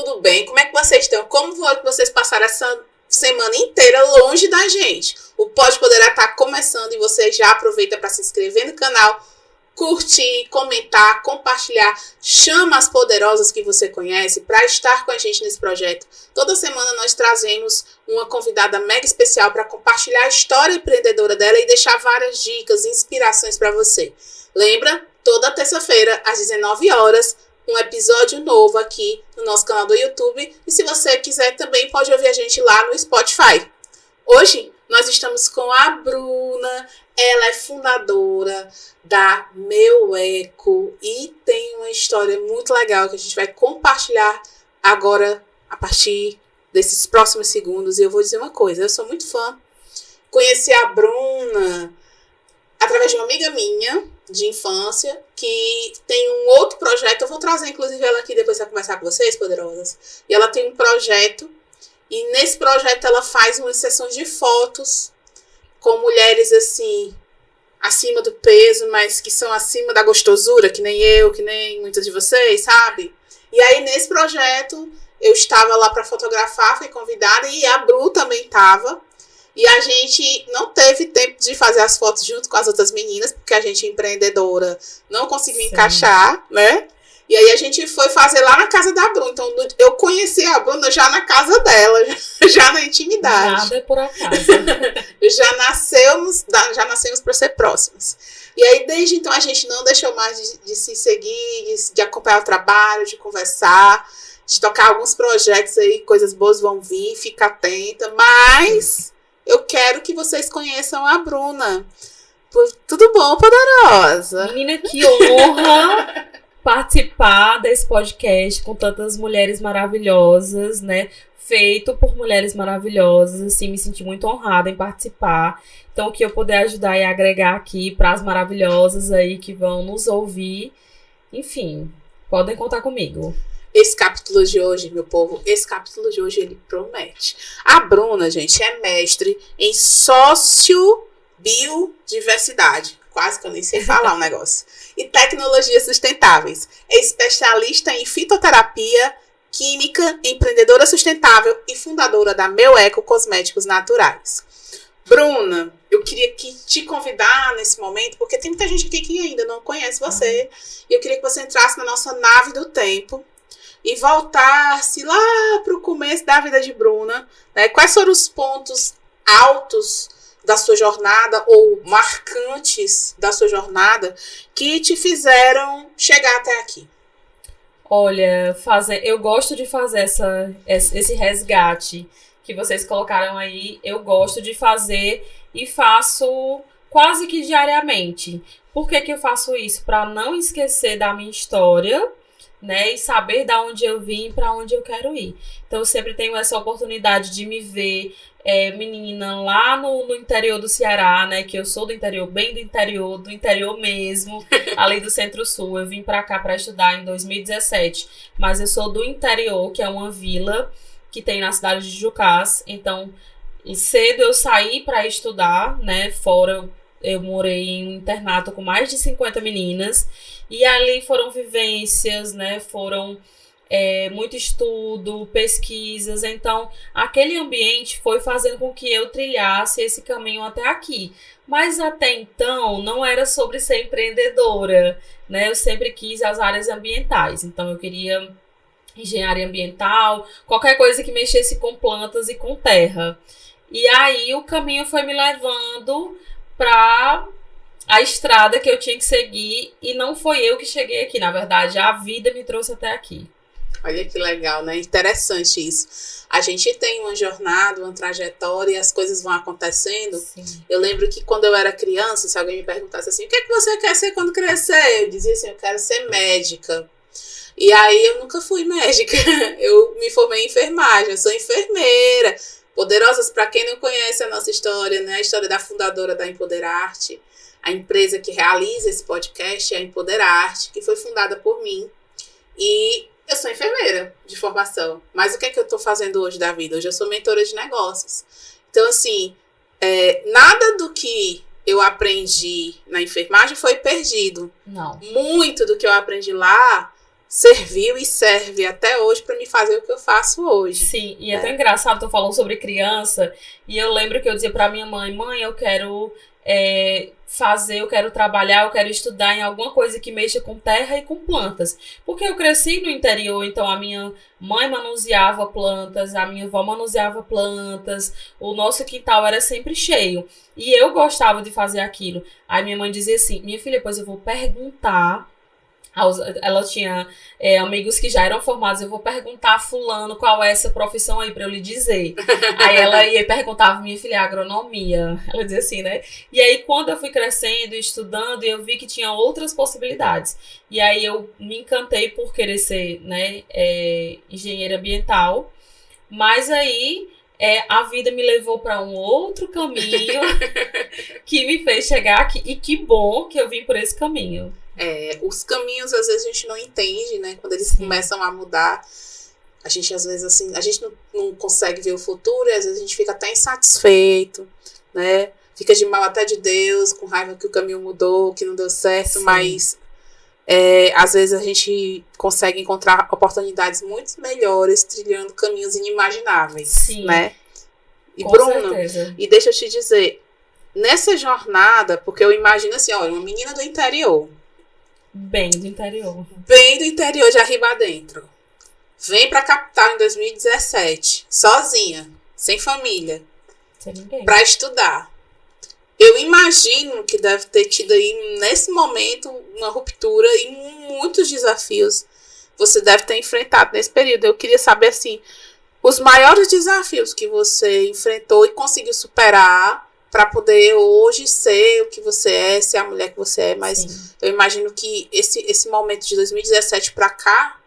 tudo bem? Como é que vocês estão? Como foi que vocês passaram essa semana inteira longe da gente? O Pode Poderá tá começando e você já aproveita para se inscrever no canal, curtir, comentar, compartilhar. Chama as poderosas que você conhece para estar com a gente nesse projeto. Toda semana nós trazemos uma convidada mega especial para compartilhar a história empreendedora dela e deixar várias dicas e inspirações para você. Lembra? Toda terça-feira, às 19 horas, um episódio novo aqui no nosso canal do YouTube. E se você quiser também pode ouvir a gente lá no Spotify. Hoje nós estamos com a Bruna. Ela é fundadora da Meu Eco e tem uma história muito legal que a gente vai compartilhar agora a partir desses próximos segundos. E eu vou dizer uma coisa, eu sou muito fã. Conheci a Bruna através de uma amiga minha de infância que tem um outro projeto. Eu vou trazer inclusive ela aqui depois para conversar com vocês, poderosas. E ela tem um projeto e nesse projeto ela faz umas sessões de fotos com mulheres assim, acima do peso, mas que são acima da gostosura, que nem eu, que nem muitas de vocês, sabe? E aí, nesse projeto, eu estava lá para fotografar, fui convidada, e a Bru também estava. E a gente não teve tempo de fazer as fotos junto com as outras meninas, porque a gente, empreendedora, não conseguiu encaixar, né? E aí a gente foi fazer lá na casa da Bruna. Então, eu conheci a Bruna já na casa dela, já na intimidade. Nada é por acaso. já nascemos para ser próximas. E aí, desde então, a gente não deixou mais de se seguir, de acompanhar o trabalho, de conversar, de tocar alguns projetos aí, coisas boas vão vir, fica atenta. Mas eu quero que vocês conheçam a Bruna. Tudo bom, poderosa? Menina, que honra participar desse podcast com tantas mulheres maravilhosas, né? Feito por mulheres maravilhosas, assim, me senti muito honrada em participar. Então, o que eu puder ajudar e agregar aqui para as maravilhosas aí que vão nos ouvir, enfim, podem contar comigo. Esse capítulo de hoje, meu povo, ele promete. A Bruna, gente, é mestre em sociobiodiversidade. Quase que eu nem sei falar o negócio. E tecnologias sustentáveis. É especialista em fitoterapia, química, empreendedora sustentável e fundadora da Meu Eco Cosméticos Naturais. Bruna, eu queria te convidar nesse momento, porque tem muita gente aqui que ainda não conhece você. E eu queria que você entrasse na nossa nave do tempo e voltasse lá para o começo da vida de Bruna. Né? Quais foram os pontos altos da sua jornada ou marcantes da sua jornada que te fizeram chegar até aqui? Olha, eu gosto de fazer esse resgate que vocês colocaram aí. Eu gosto de fazer e faço quase que diariamente. Por que eu faço isso? Para não esquecer da minha história, né? E saber de onde eu vim e para onde eu quero ir. Então, eu sempre tenho essa oportunidade de me ver menina lá no interior do Ceará, né? Que eu sou do interior, bem do interior mesmo, ali do Centro-Sul. Eu vim pra cá pra estudar em 2017, mas eu sou do interior, que é uma vila que tem na cidade de Jucás. Então, cedo eu saí pra estudar, né? Fora, eu morei em um internato com mais de 50 meninas, e ali foram vivências, né? Foram muito estudo, pesquisas. Então, aquele ambiente foi fazendo com que eu trilhasse esse caminho até aqui. Mas até então, não era sobre ser empreendedora, né? Eu sempre quis as áreas ambientais. Então, eu queria engenharia ambiental, qualquer coisa que mexesse com plantas e com terra. E aí, o caminho foi me levando para a estrada que eu tinha que seguir. E não foi eu que cheguei aqui, na verdade, a vida me trouxe até aqui. Olha que legal, né? Interessante isso. A gente tem uma jornada, uma trajetória e as coisas vão acontecendo. Sim. Eu lembro que quando eu era criança, se alguém me perguntasse assim, o que é que você quer ser quando crescer? Eu dizia assim, eu quero ser médica. E aí eu nunca fui médica. Eu me formei em enfermagem, eu sou enfermeira. Poderosas, para quem não conhece a nossa história, né? A história da fundadora da Empoderarte. A empresa que realiza esse podcast é a Empoderarte, que foi fundada por mim. E eu sou enfermeira de formação, mas o que é que eu tô fazendo hoje da vida? Hoje eu sou mentora de negócios. Então, assim, nada do que eu aprendi na enfermagem foi perdido. Não. Muito do que eu aprendi lá serviu e serve até hoje para me fazer o que eu faço hoje. Sim, e é tão engraçado, tu falou sobre criança, e eu lembro que eu dizia pra minha mãe, eu quero eu quero trabalhar, eu quero estudar em alguma coisa que mexa com terra e com plantas. Porque eu cresci no interior, então a minha mãe manuseava plantas, a minha avó manuseava plantas, o nosso quintal era sempre cheio. E eu gostava de fazer aquilo. Aí minha mãe dizia assim, minha filha, pois eu vou perguntar. Ela tinha amigos que já eram formados. Eu vou perguntar a fulano qual é essa profissão aí pra eu lhe dizer. Aí ela ia e perguntava, minha filha, agronomia. Ela dizia assim, né? E aí quando eu fui crescendo e estudando, eu vi que tinha outras possibilidades. E aí eu me encantei por querer ser, né, engenheira ambiental. Mas aí a vida me levou para um outro caminho que me fez chegar aqui. E que bom que eu vim por esse caminho. Os caminhos, às vezes, a gente não entende, né? Quando eles começam a mudar, a gente, às vezes, assim, a gente não consegue ver o futuro e, às vezes, a gente fica até insatisfeito, né? Fica de mal até de Deus, com raiva que o caminho mudou, que não deu certo, sim, mas às vezes a gente consegue encontrar oportunidades muito melhores trilhando caminhos inimagináveis, sim, né? E com Bruna, certeza. E deixa eu te dizer, nessa jornada, porque eu imagino assim, olha, uma menina do interior, bem do interior de Arriba Dentro, vem pra capital em 2017, sozinha, sem família, sem ninguém, pra estudar. Eu imagino que deve ter tido aí, nesse momento, uma ruptura e muitos desafios você deve ter enfrentado nesse período. Eu queria saber, assim, os maiores desafios que você enfrentou e conseguiu superar para poder hoje ser o que você é, ser a mulher que você é. Mas sim, eu imagino que esse momento de 2017 para cá,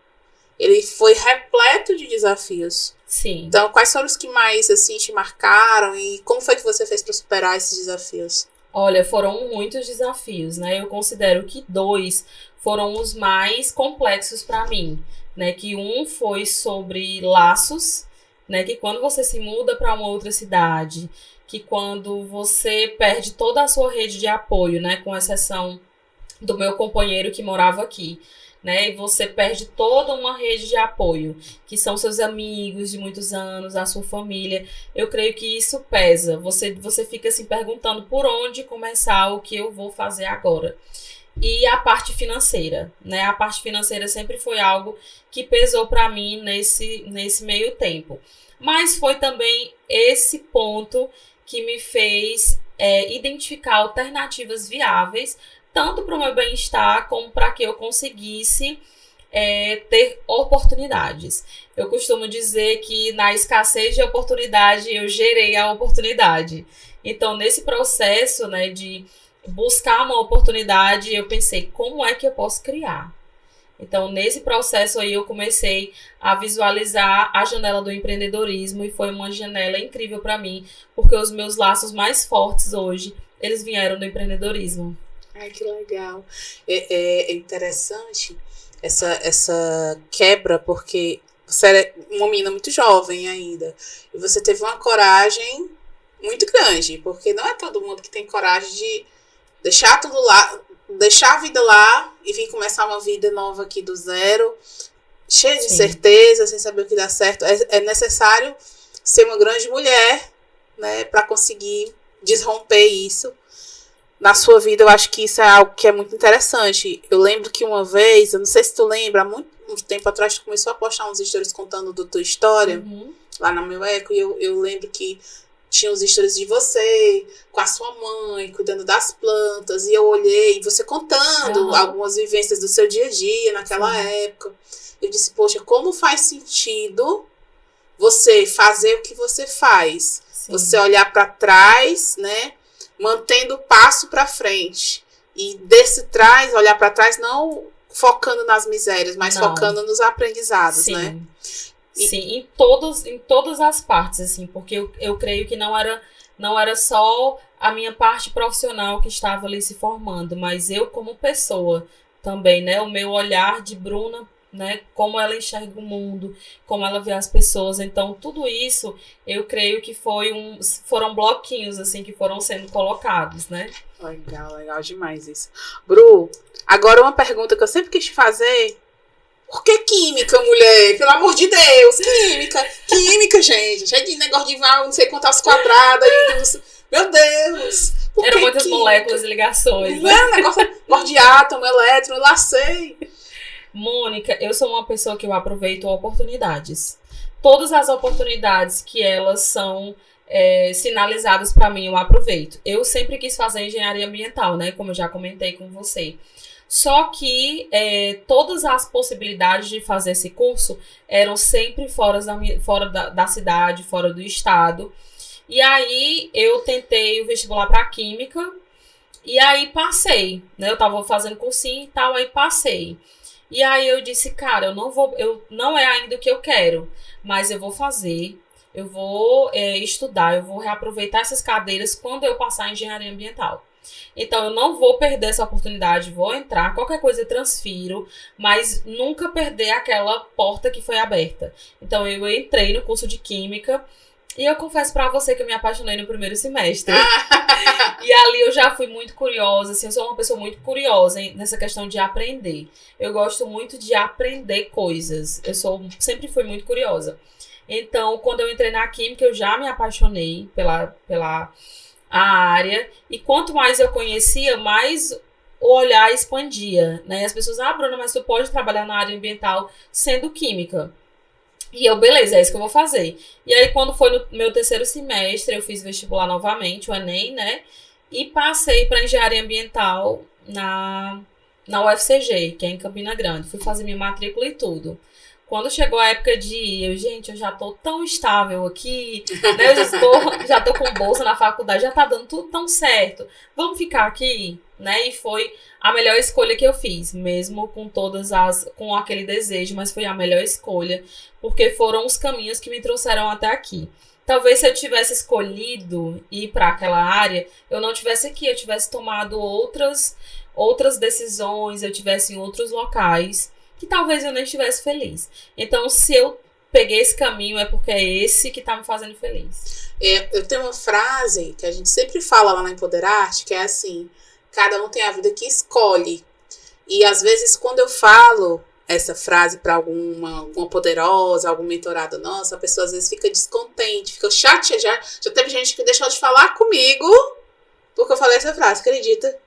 ele foi repleto de desafios. Sim. Então, quais foram os que mais, assim, te marcaram e como foi que você fez para superar esses desafios? Olha, foram muitos desafios, né? Eu considero que 2 foram os mais complexos para mim, né? Que um foi sobre laços, né? Que quando você se muda para uma outra cidade, que quando você perde toda a sua rede de apoio, né? Com exceção do meu companheiro que morava aqui, né? E você perde toda uma rede de apoio, que são seus amigos de muitos anos, a sua família. Eu creio que isso pesa. Você fica se perguntando por onde começar, o que eu vou fazer agora. E a parte financeira, né? A parte financeira sempre foi algo que pesou para mim nesse meio tempo. Mas foi também esse ponto que me fez identificar alternativas viáveis, tanto para o meu bem-estar, como para que eu conseguisse ter oportunidades. Eu costumo dizer que na escassez de oportunidade, eu gerei a oportunidade. Então, nesse processo, né, de buscar uma oportunidade, eu pensei, como é que eu posso criar? Então, nesse processo aí, eu comecei a visualizar a janela do empreendedorismo e foi uma janela incrível para mim, porque os meus laços mais fortes hoje, eles vieram do empreendedorismo. Ai, que legal. É interessante essa quebra, porque você era uma menina muito jovem ainda. E você teve uma coragem muito grande, porque não é todo mundo que tem coragem de deixar tudo lá, deixar a vida lá e vir começar uma vida nova aqui do zero, cheia de certeza, sem saber o que dá certo. É necessário ser uma grande mulher, né, para conseguir desromper isso. Na sua vida, eu acho que isso é algo que é muito interessante. Eu lembro que uma vez, eu não sei se tu lembra, há muito tempo atrás, tu começou a postar uns stories contando da tua história, lá na meu eco, e eu lembro que tinha uns stories de você, com a sua mãe, cuidando das plantas, e eu olhei, você contando algumas vivências do seu dia a dia naquela época. Eu disse, poxa, como faz sentido você fazer o que você faz? Sim. Você olhar para trás, né? Mantendo o passo para frente. E desse trás, olhar para trás, não focando nas misérias, mas focando nos aprendizados, sim, né? Sim, em todas as partes, assim, porque eu creio que não era só a minha parte profissional que estava ali se formando, mas eu como pessoa também, né? O meu olhar de Bruna, né, como ela enxerga o mundo, como ela vê as pessoas. Então, tudo isso, eu creio que foram bloquinhos, assim, que foram sendo colocados, né? Legal demais isso. Bru, agora uma pergunta que eu sempre quis te fazer, Por que química, mulher? Pelo amor de Deus, química, gente. Cheio de negócio de não sei quantas quadradas. Meu Deus. Eram muitas moléculas e ligações, né? Não é um negócio de átomo, elétron, eu lá sei. Mônica, eu sou uma pessoa que eu aproveito oportunidades. Todas as oportunidades que elas são sinalizadas para mim, eu aproveito. Eu sempre quis fazer engenharia ambiental, né? Como eu já comentei com você. Só que todas as possibilidades de fazer esse curso eram sempre fora da cidade, fora do estado. E aí eu tentei o vestibular para química e aí passei, né? Eu tava fazendo cursinho e tal, aí passei. E aí eu disse, cara, não é ainda o que eu quero, mas eu vou fazer, eu vou estudar, eu vou reaproveitar essas cadeiras quando eu passar em engenharia ambiental. Então, eu não vou perder essa oportunidade, vou entrar, qualquer coisa eu transfiro, mas nunca perder aquela porta que foi aberta. Então, eu entrei no curso de Química e eu confesso pra você que eu me apaixonei no primeiro semestre. E ali eu já fui muito curiosa, assim, eu sou uma pessoa muito curiosa nessa questão de aprender. Eu gosto muito de aprender coisas, sempre fui muito curiosa. Então, quando eu entrei na Química, eu já me apaixonei pela a área, e quanto mais eu conhecia, mais o olhar expandia, né? As pessoas, Bruna, mas tu pode trabalhar na área ambiental sendo química. E eu, beleza, é isso que eu vou fazer. E aí, quando foi no meu terceiro semestre, eu fiz vestibular novamente, o Enem, né? E passei para engenharia ambiental na UFCG, que é em Campina Grande. Fui fazer minha matrícula e tudo. Quando chegou a época de ir, eu já tô tão estável aqui, né? Eu já tô com bolsa na faculdade, já tá dando tudo tão certo. Vamos ficar aqui, né? E foi a melhor escolha que eu fiz, mesmo com aquele desejo, mas foi a melhor escolha, porque foram os caminhos que me trouxeram até aqui. Talvez se eu tivesse escolhido ir para aquela área, eu não tivesse aqui, eu tivesse tomado outras decisões, eu tivesse em outros locais, que talvez eu nem estivesse feliz. Então, se eu peguei esse caminho, é porque é esse que tá me fazendo feliz. Eu tenho uma frase que a gente sempre fala lá na Empoderarte, que é assim, cada um tem a vida que escolhe. E às vezes, quando eu falo essa frase para alguma poderosa, algum mentorado nosso, a pessoa às vezes fica descontente, fica chateada. Já teve gente que deixou de falar comigo porque eu falei essa frase, acredita?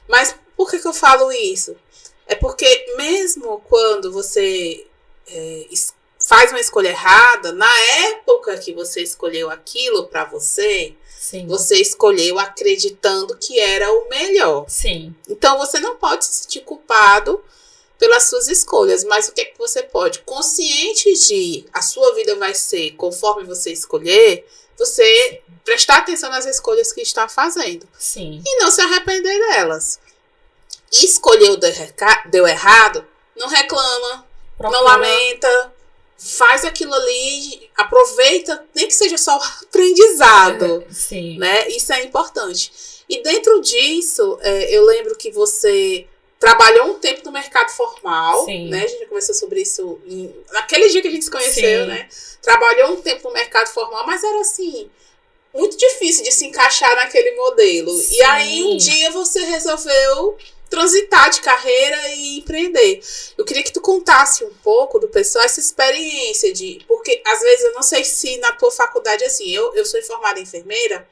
Mas por que eu falo isso? É porque mesmo quando você faz uma escolha errada, na época que você escolheu aquilo para você, Sim. Você escolheu acreditando que era o melhor. Sim. Então você não pode se sentir culpado pelas suas escolhas, mas o que é que você pode? Consciente de a sua vida vai ser conforme você escolher, você prestar atenção nas escolhas que está fazendo. Sim. E não se arrepender delas. Escolheu, deu errado, não reclama, não lamenta, faz aquilo ali, aproveita, nem que seja só aprendizado. Sim. Né? Isso é importante. E dentro disso, eu lembro que você trabalhou um tempo no mercado formal, Sim. né? A gente já conversou sobre isso naquele dia que a gente se conheceu, Sim. né? Trabalhou um tempo no mercado formal, mas era assim, muito difícil de se encaixar naquele modelo. Sim. E aí um dia você resolveu transitar de carreira e empreender. Eu queria que tu contasse um pouco do pessoal essa experiência porque às vezes eu não sei se na tua faculdade assim, eu sou formada em enfermeira.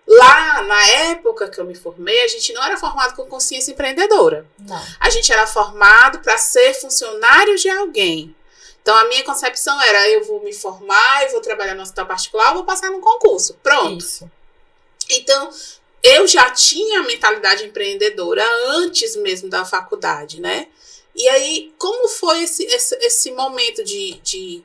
Lá, na época que eu me formei, a gente não era formado com consciência empreendedora. Não. A gente era formado para ser funcionário de alguém. Então, a minha concepção era, eu vou me formar, eu vou trabalhar no hospital particular, eu vou passar num concurso. Pronto. Isso. Então, eu já tinha a mentalidade empreendedora antes mesmo da faculdade, né? E aí, como foi esse momento de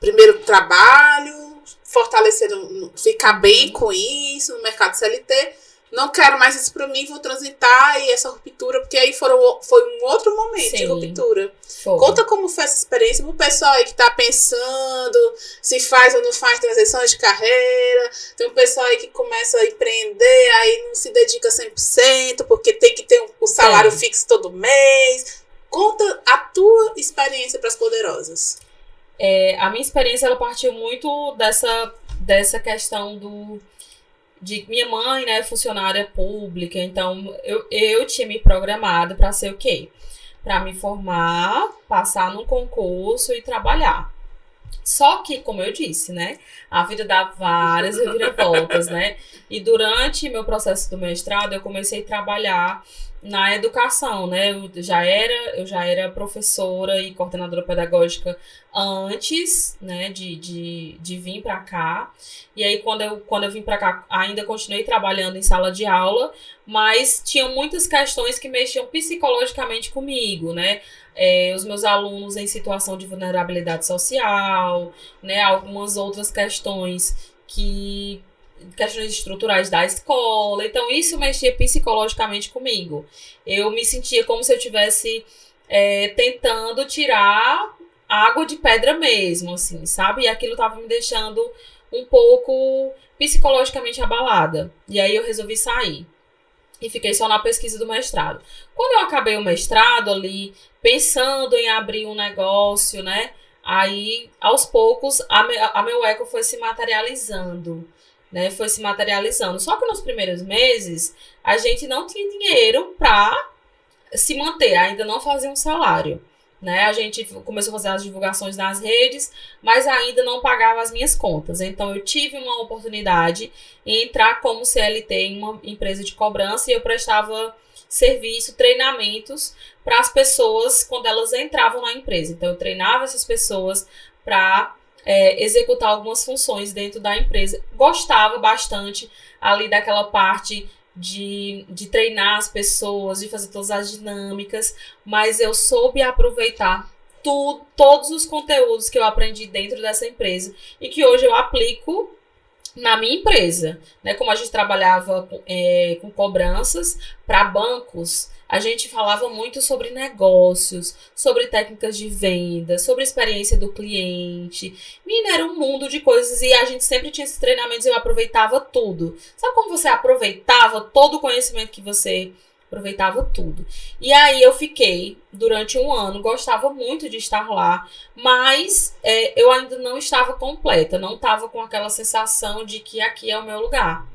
primeiro trabalho, fortalecer, ficar bem com isso no mercado CLT, não quero mais isso pra mim, vou transitar e essa ruptura, porque aí foi um outro momento de ruptura. Foi. Conta como foi essa experiência pro pessoal aí que tá pensando se faz ou não faz transições de carreira. Tem um pessoal aí que começa a empreender, aí não se dedica 100%, porque tem que ter o salário fixo todo mês. Conta a tua experiência para as poderosas. A minha experiência, ela partiu muito dessa questão de minha mãe, né, funcionária pública, então eu tinha me programado para ser o quê? para me formar, passar num concurso e trabalhar. Só que, como eu disse, né? A vida dá várias reviravoltas, né? E durante meu processo do mestrado, eu comecei a trabalhar na educação, né? Eu já era professora e coordenadora pedagógica antes, né, de vir para cá. E aí, quando eu vim para cá, ainda continuei trabalhando em sala de aula, mas tinham muitas questões que mexiam psicologicamente comigo, né? Os meus alunos em situação de vulnerabilidade social, né? Algumas outras questões questões estruturais da escola. Então, isso mexia psicologicamente comigo. Eu me sentia como se eu estivesse tentando tirar água de pedra mesmo, assim, sabe? E aquilo estava me deixando um pouco psicologicamente abalada. E aí eu resolvi sair. E fiquei só na pesquisa do mestrado. Quando eu acabei o mestrado ali, pensando em abrir um negócio, né? Aí, aos poucos, a meu eco foi se materializando, né? Foi se materializando. Só que nos primeiros meses, a gente não tinha dinheiro para se manter, ainda não fazia um salário, né? A gente começou a fazer as divulgações nas redes, mas ainda não pagava as minhas contas. Então, eu tive uma oportunidade em entrar como CLT em uma empresa de cobrança e eu prestava serviço, treinamentos para as pessoas quando elas entravam na empresa. Então, eu treinava essas pessoas para executar algumas funções dentro da empresa. Gostava bastante ali daquela parte de treinar as pessoas, de fazer todas as dinâmicas, mas eu soube aproveitar todos os conteúdos que eu aprendi dentro dessa empresa e que hoje eu aplico na minha empresa, né? Como a gente trabalhava com cobranças para bancos, a gente falava muito sobre negócios, sobre técnicas de venda, sobre experiência do cliente. Menina, era um mundo de coisas e a gente sempre tinha esses treinamentos e eu aproveitava tudo. Sabe como você aproveitava todo o conhecimento que você aproveitava tudo? E aí eu fiquei durante um ano, gostava muito de estar lá, mas eu ainda não estava completa, não estava com aquela sensação de que aqui é o meu lugar.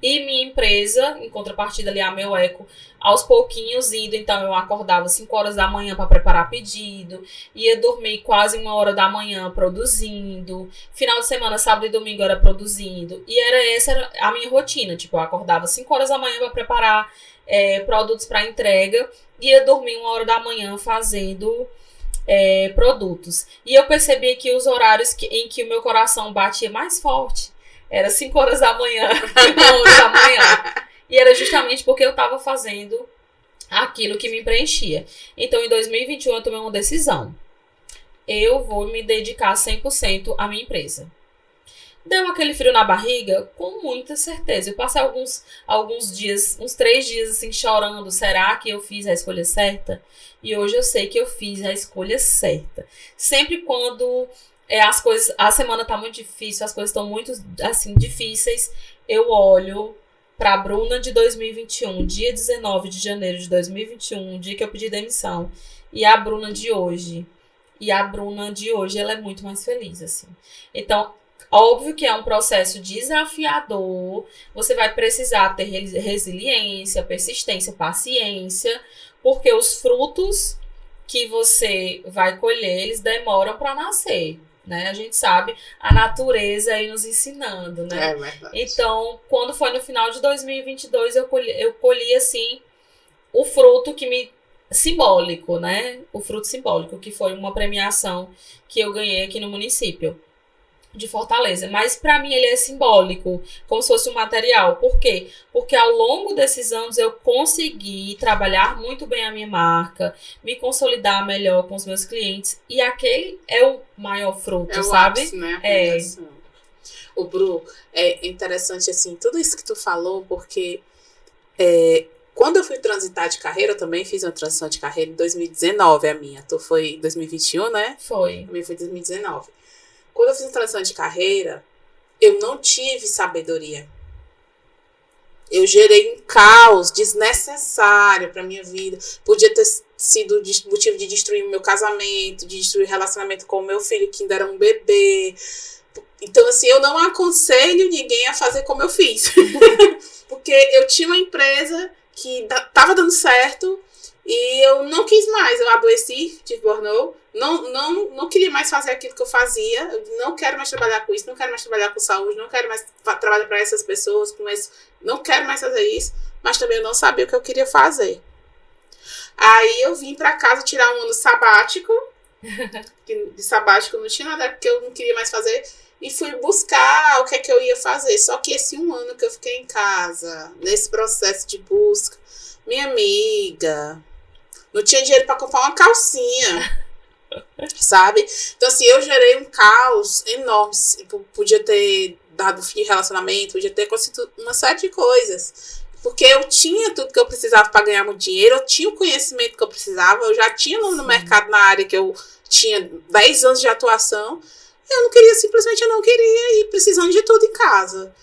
E minha empresa, em contrapartida ali a meu eco, aos pouquinhos indo, então eu acordava 5 horas da manhã para preparar pedido, ia dormir quase 1 hora da manhã produzindo, final de semana, sábado e domingo era produzindo, e essa era a minha rotina, tipo, eu acordava 5 horas da manhã para preparar produtos para entrega, ia dormir 1 hora da manhã fazendo produtos. E eu percebi que os horários em que o meu coração batia mais forte era 5 horas da manhã, 1 hora da manhã. E era justamente porque eu estava fazendo aquilo que me preenchia. Então, em 2021, eu tomei uma decisão. Eu vou me dedicar 100% à minha empresa. Deu aquele frio na barriga? Com muita certeza. Eu passei alguns dias, uns 3 dias assim, chorando. Será que eu fiz a escolha certa? E hoje eu sei que eu fiz a escolha certa. Sempre quando a semana tá muito difícil, as coisas estão muito, assim, difíceis, eu olho pra Bruna de 2021, dia 19 de janeiro de 2021, dia que eu pedi demissão, e a Bruna de hoje. E a Bruna de hoje, ela é muito mais feliz, assim. Então, óbvio que é um processo desafiador, você vai precisar ter resiliência, persistência, paciência, porque os frutos que você vai colher, eles demoram para nascer, né? A gente sabe a natureza aí nos ensinando, né? É verdade. Então, quando foi no final de 2022, eu colhi assim, o fruto simbólico, né? O fruto simbólico, que foi uma premiação que eu ganhei aqui no município de Fortaleza, mas para mim ele é simbólico, como se fosse um material. Por quê? Porque ao longo desses anos eu consegui trabalhar muito bem a minha marca, me consolidar melhor com os meus clientes, e aquele é o maior fruto, sabe? Ápice, né? O Bru, é interessante assim, tudo isso que tu falou, porque quando eu fui transitar de carreira, eu também fiz uma transição de carreira em 2019, a minha. Tu foi em 2021, né? Foi. A minha foi em 2019. Quando eu fiz a transição de carreira, eu não tive sabedoria. Eu gerei um caos desnecessário para minha vida. Podia ter sido motivo de destruir o meu casamento, de destruir o relacionamento com o meu filho, que ainda era um bebê. Então, assim, eu não aconselho ninguém a fazer como eu fiz. Porque eu tinha uma empresa que estava dando certo E eu não quis mais, eu adoeci, tive burnout, não queria mais fazer aquilo que eu fazia, eu não quero mais trabalhar com isso, não quero mais trabalhar com saúde, não quero mais trabalhar para essas pessoas, com isso, não quero mais fazer isso, mas também eu não sabia o que eu queria fazer. Aí eu vim para casa tirar um ano sabático, que de sabático não tinha nada que eu não queria mais fazer, e fui buscar o que é que eu ia fazer. Só que esse um ano que eu fiquei em casa, nesse processo de busca, minha amiga, não tinha dinheiro para comprar uma calcinha, sabe? Então, assim, eu gerei um caos enorme. Podia ter dado fim de relacionamento, podia ter acontecido uma série de coisas. Porque eu tinha tudo que eu precisava para ganhar muito dinheiro, eu tinha o conhecimento que eu precisava, eu já tinha nome no mercado na área que eu tinha 10 anos de atuação. Eu não queria, simplesmente eu não queria ir precisando de tudo em casa.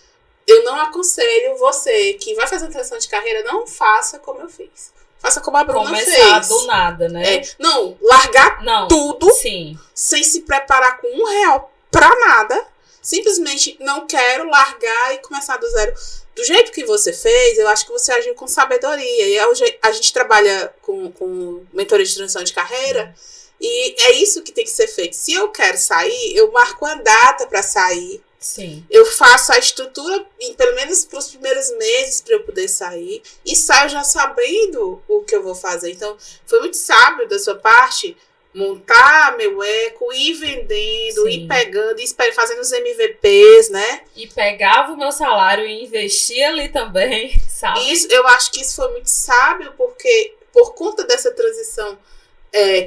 Eu não aconselho você que vai fazer uma transição de carreira, não faça como eu fiz. Faça como a Bruna fez. Começar do nada, né? Não, largar tudo, sim, sem se preparar com R$1 pra nada. Simplesmente não quero largar e começar do zero. Do jeito que você fez, eu acho que você agiu com sabedoria. E a gente trabalha com mentoria de transição de carreira. E é isso que tem que ser feito. Se eu quero sair, eu marco uma data para sair. Sim. Eu faço a estrutura, pelo menos para os primeiros meses, para eu poder sair. E saio já sabendo o que eu vou fazer. Então, foi muito sábio da sua parte montar meu eco, ir vendendo, ir pegando, ir fazendo os MVPs, né? E pegava o meu salário e investia ali também, sabe? Isso, eu acho que isso foi muito sábio, porque por conta dessa transição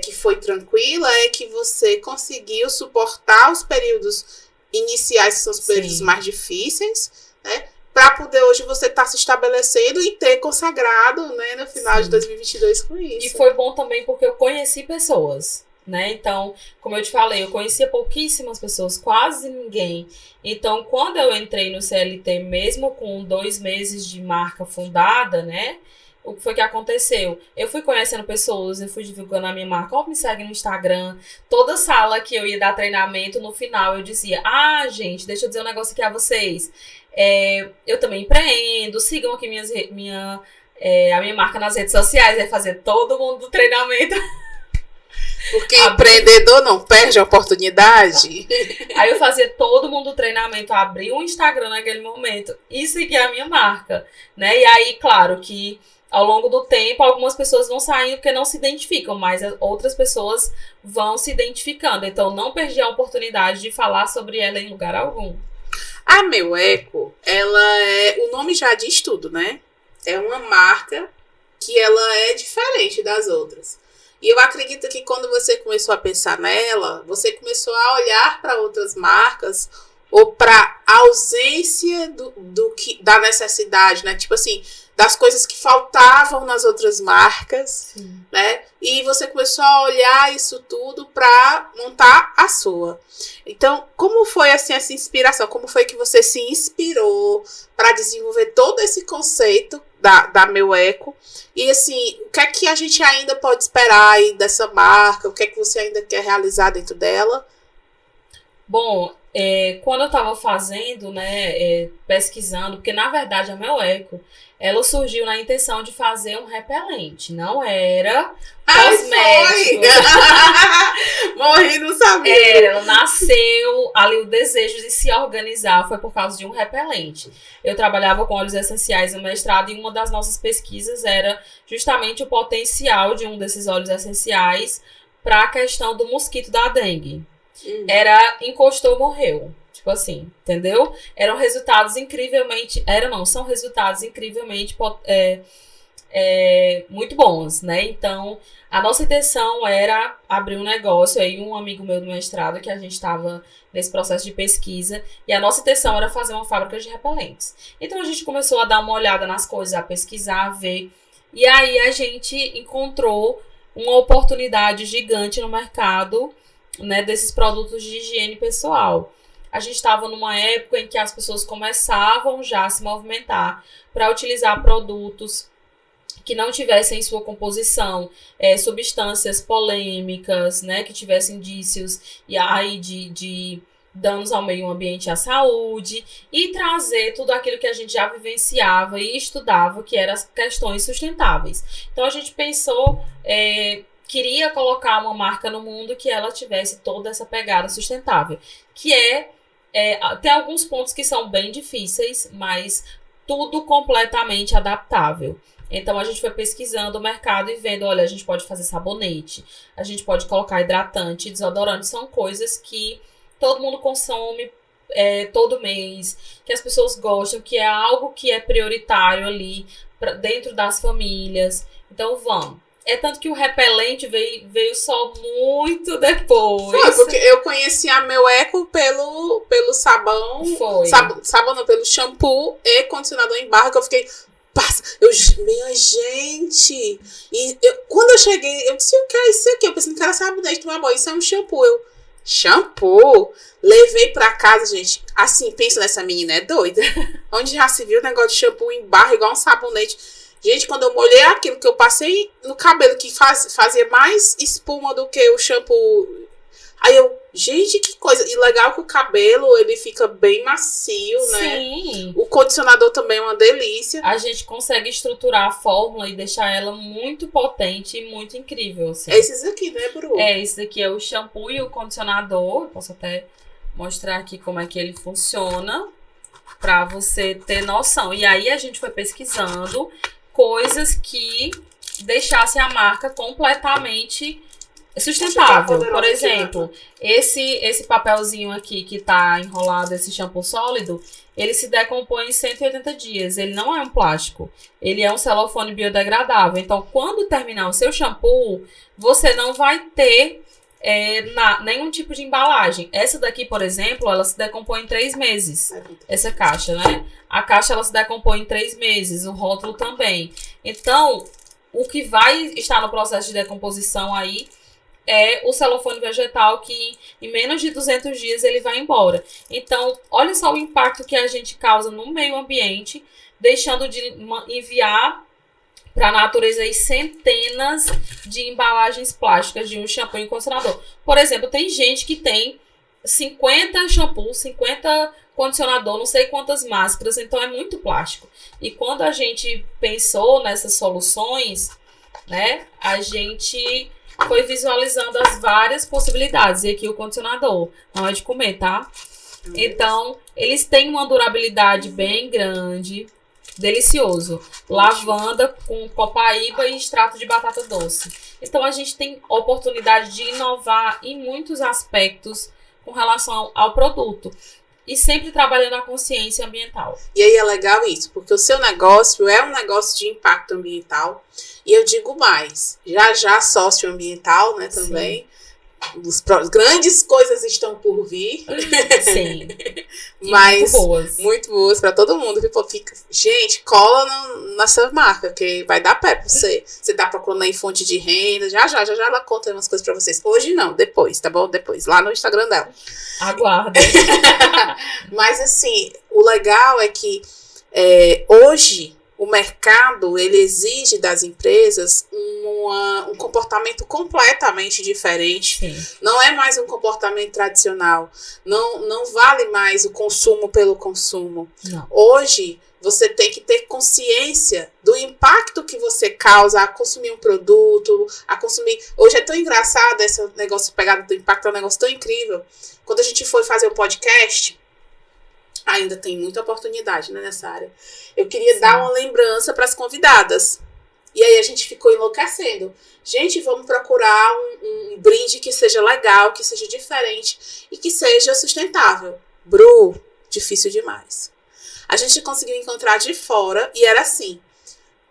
que foi tranquila, é que você conseguiu suportar os períodos iniciais, que são os períodos mais difíceis, né? Para poder hoje você estar se estabelecendo e ter consagrado, né, no final de 2022 com isso. E foi bom também porque eu conheci pessoas, né? Então, como eu te falei, eu conhecia pouquíssimas pessoas, quase ninguém. Então, quando eu entrei no CLT, mesmo com 2 meses de marca fundada, né? O que foi que aconteceu? Eu fui conhecendo pessoas, eu fui divulgando a minha marca. Ó, me segue no Instagram. Toda sala que eu ia dar treinamento, no final eu dizia: gente, deixa eu dizer um negócio aqui a vocês. Eu também empreendo, sigam aqui a minha marca nas redes sociais. É fazer todo mundo do treinamento. Porque empreendedor não perde a oportunidade. Aí eu fazia todo mundo do treinamento, abrir um Instagram naquele momento e seguir a minha marca, né? E aí, claro que ao longo do tempo, algumas pessoas vão saindo porque não se identificam, mas outras pessoas vão se identificando. Então, não perdi a oportunidade de falar sobre ela em lugar algum. A Meu Eco, o nome já diz tudo, né? É uma marca que ela é diferente das outras. E eu acredito que quando você começou a pensar nela, você começou a olhar para outras marcas ou para a ausência da necessidade, né? Tipo assim, das coisas que faltavam nas outras marcas, né? E você começou a olhar isso tudo para montar a sua. Então, como foi assim essa inspiração? Como foi que você se inspirou para desenvolver todo esse conceito da Meu Eco? E assim, o que é que a gente ainda pode esperar aí dessa marca? O que é que você ainda quer realizar dentro dela? Bom, quando eu estava fazendo, né, pesquisando, porque na verdade a Meu Eco, ela surgiu na intenção de fazer um repelente, não era cosmético. Morri, não sabia. Ela nasceu ali, o desejo de se organizar foi por causa de um repelente. Eu trabalhava com óleos essenciais no mestrado e uma das nossas pesquisas era justamente o potencial de um desses óleos essenciais para a questão do mosquito da dengue. Era encostou, morreu. Tipo assim, entendeu? São resultados incrivelmente muito bons, né? Então, a nossa intenção era abrir um negócio. Aí um amigo meu do mestrado, que a gente estava nesse processo de pesquisa, e a nossa intenção era fazer uma fábrica de repelentes. Então, a gente começou a dar uma olhada nas coisas, a pesquisar, a ver. E aí, a gente encontrou uma oportunidade gigante no mercado, né, desses produtos de higiene pessoal. A gente estava numa época em que as pessoas começavam já a se movimentar para utilizar produtos que não tivessem em sua composição substâncias polêmicas, né, que tivessem indícios e aí de danos ao meio ambiente e à saúde, e trazer tudo aquilo que a gente já vivenciava e estudava, que eram as questões sustentáveis. Então a gente pensou, queria colocar uma marca no mundo que ela tivesse toda essa pegada sustentável, que tem alguns pontos que são bem difíceis, mas tudo completamente adaptável. Então a gente foi pesquisando o mercado e vendo, olha, a gente pode fazer sabonete, a gente pode colocar hidratante, desodorante, são coisas que todo mundo consome todo mês, que as pessoas gostam, que é algo que é prioritário ali dentro das famílias. Então vamos. É tanto que o repelente veio só muito depois. Foi, porque eu conheci a Meu Eco pelo sabão. Foi. Sabão não, pelo shampoo e condicionador em barra, que eu fiquei... minha gente! E quando eu cheguei, eu disse, o que é isso aqui? Eu pensei, não quero sabonete, tomar banho. Isso é um shampoo. Shampoo? Levei pra casa, gente. Assim, pensa nessa menina, é doida. Onde já se viu o negócio de shampoo em barra, igual um sabonete. Gente, quando eu molhei aquilo que eu passei no cabelo, que fazia mais espuma do que o shampoo. Aí eu, gente, que coisa. E legal que o cabelo, ele fica bem macio, né? Sim. O condicionador também é uma delícia. A gente consegue estruturar a fórmula e deixar ela muito potente e muito incrível, assim. É esses aqui, né, Bru? Esse daqui é o shampoo e o condicionador. Eu posso até mostrar aqui como é que ele funciona, pra você ter noção. E aí a gente foi pesquisando coisas que deixassem a marca completamente sustentável. Por exemplo, esse papelzinho aqui que tá enrolado, esse shampoo sólido, ele se decompõe em 180 dias. Ele não é um plástico. Ele é um celofane biodegradável. Então, quando terminar o seu shampoo, você não vai ter nenhum tipo de embalagem. Essa daqui, por exemplo, ela se decompõe em 3 meses. Essa caixa, né? A caixa, ela se decompõe em 3 meses. O rótulo também. Então, o que vai estar no processo de decomposição aí é o celofane vegetal, que em menos de 200 dias ele vai embora. Então, olha só o impacto que a gente causa no meio ambiente, deixando de enviar para a natureza aí centenas de embalagens plásticas de um shampoo e condicionador. Por exemplo, tem gente que tem 50 shampoos, 50 condicionador, não sei quantas máscaras, então é muito plástico. E quando a gente pensou nessas soluções, né, a gente foi visualizando as várias possibilidades. E aqui o condicionador, não é de comer, tá? Então, eles têm uma durabilidade bem grande, delicioso. Lavanda com copaíba e extrato de batata doce. Então, a gente tem oportunidade de inovar em muitos aspectos com relação ao produto. E sempre trabalhando a consciência ambiental. E aí é legal isso, porque o seu negócio é um negócio de impacto ambiental. E eu digo mais, já socioambiental, né, também. Sim. Grandes coisas estão por vir. Sim. Mas muito boas para todo mundo. Gente, cola nessa marca, que vai dar pé pra você. Você tá procurando aí fonte de renda. Já ela conta umas coisas para vocês. Hoje não, depois, tá bom? Depois, lá no Instagram dela. Aguarda. Mas assim, o legal é que hoje o mercado, ele exige das empresas um comportamento completamente diferente. Sim. Não é mais um comportamento tradicional. Não vale mais o consumo pelo consumo. Não. Hoje, você tem que ter consciência do impacto que você causa a consumir um produto, a consumir... Hoje é tão engraçado esse negócio de pegada do impacto, é um negócio tão incrível. Quando a gente foi fazer o podcast... Ainda tem muita oportunidade, né, nessa área. Eu queria dar uma lembrança para as convidadas. E aí a gente ficou enlouquecendo. Gente, vamos procurar um brinde que seja legal, que seja diferente e que seja sustentável. Bru, difícil demais. A gente conseguiu encontrar de fora e era assim.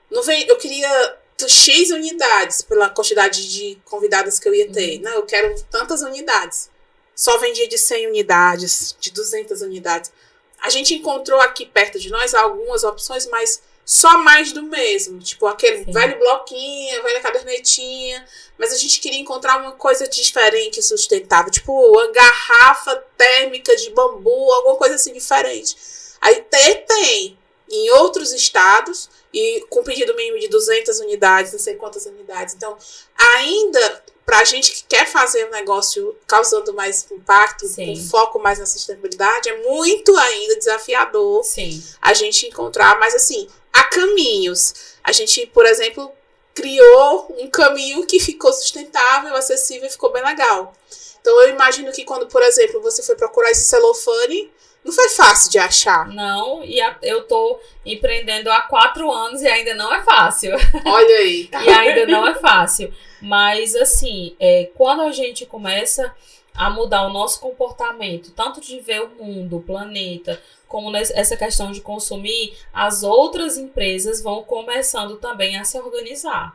Eu queria X unidades pela quantidade de convidadas que eu ia ter. Não, eu quero tantas unidades. Só vendia de 100 unidades, de 200 unidades. A gente encontrou aqui perto de nós algumas opções, mas só mais do mesmo. Tipo, aquele velho bloquinho, velha cadernetinha. Mas a gente queria encontrar uma coisa diferente, sustentável. Tipo, uma garrafa térmica de bambu, alguma coisa assim diferente. Aí tem em outros estados, e com pedido mínimo de 200 unidades, não sei quantas unidades. Então, ainda, pra gente que quer fazer um negócio causando mais impacto, Sim. com foco mais na sustentabilidade, é muito ainda desafiador Sim. a gente encontrar, mas assim, há caminhos. A gente, por exemplo, criou um caminho que ficou sustentável, acessível e ficou bem legal. Então eu imagino que quando, por exemplo, você foi procurar esse celofane, não foi fácil de achar. Não, e eu tô empreendendo há 4 anos e ainda não é fácil. Olha aí. E ainda não é fácil. Mas, assim, quando a gente começa a mudar o nosso comportamento, tanto de ver o mundo, o planeta, como essa questão de consumir, as outras empresas vão começando também a se organizar.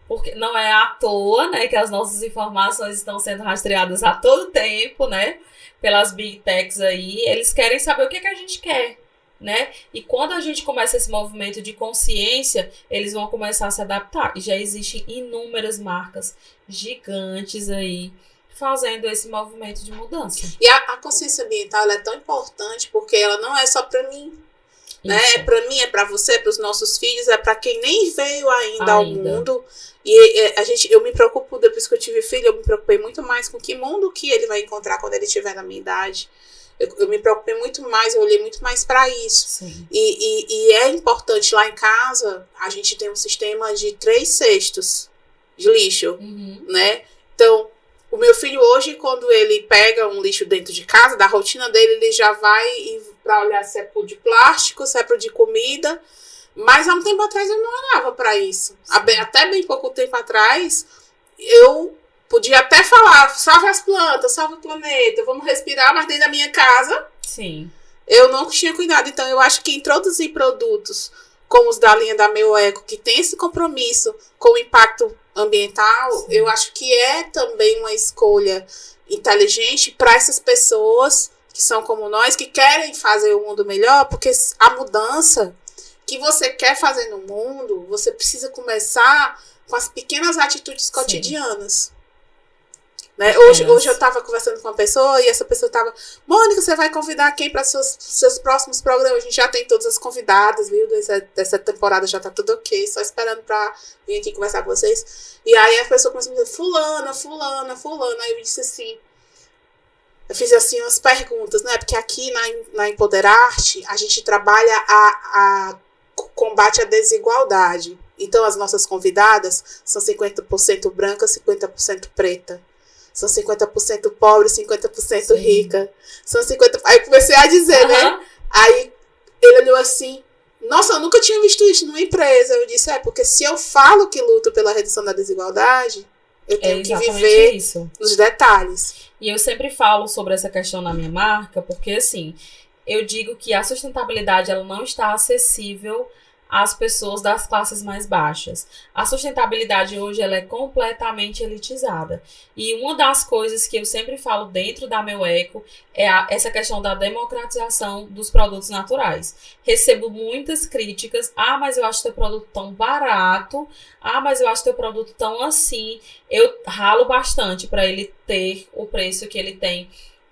Porque não é à toa, né, que as nossas informações estão sendo rastreadas a todo tempo, né, pelas big techs aí. Eles querem saber o que a gente quer, né? E quando a gente começa esse movimento de consciência, eles vão começar a se adaptar. E já existem inúmeras marcas gigantes aí fazendo esse movimento de mudança. E a consciência ambiental ela é tão importante porque ela não é só para mim, né? É para mim, é para você, é para os nossos filhos, é para quem nem veio ainda ao mundo. E eu me preocupo, depois que eu tive filho, eu me preocupei muito mais com que mundo que ele vai encontrar quando ele estiver na minha idade. Eu me preocupei muito mais, eu olhei muito mais para isso. Sim. E é importante, lá em casa, a gente tem um sistema de 3 cestos de lixo, né? Então, o meu filho hoje, quando ele pega um lixo dentro de casa, da rotina dele, ele já vai para olhar se é pro de plástico, se é pro de comida. Mas há um tempo atrás eu não olhava para isso. Até bem pouco tempo atrás, eu podia até falar, salve as plantas, salve o planeta, vamos respirar, mas dentro da minha casa, sim, eu não tinha cuidado. Então, eu acho que introduzir produtos como os da linha da Meu Eco, que tem esse compromisso com o impacto ambiental, sim, eu acho que é também uma escolha inteligente para essas pessoas que são como nós, que querem fazer o mundo melhor, porque a mudança que você quer fazer no mundo, você precisa começar com as pequenas atitudes cotidianas. Né? Hoje eu estava conversando com uma pessoa e essa pessoa estava, Mônica, você vai convidar quem para seus próximos programas? A gente já tem todas as convidadas, viu? Dessa temporada já tá tudo ok, só esperando para vir aqui conversar com vocês. E aí a pessoa começou a me dizer, fulana. Aí eu disse assim, eu fiz assim umas perguntas, né? Porque aqui na Empoderarte a gente trabalha a combate à desigualdade. Então as nossas convidadas são 50% brancas, 50% preta. São 50% pobre, 50% rica. São 50%... Aí eu comecei a dizer, né? Aí ele olhou assim, nossa, eu nunca tinha visto isso numa empresa. Eu disse, porque se eu falo que luto pela redução da desigualdade, eu tenho que viver nos detalhes. E eu sempre falo sobre essa questão na minha marca, porque assim, eu digo que a sustentabilidade ela não está acessível às pessoas das classes mais baixas. A sustentabilidade hoje ela é completamente elitizada. E uma das coisas que eu sempre falo dentro da Meu Eco é essa questão da democratização dos produtos naturais. Recebo muitas críticas. Mas eu acho teu produto tão barato. Mas eu acho teu produto tão assim. Eu ralo bastante para ele ter o preço que ele tem,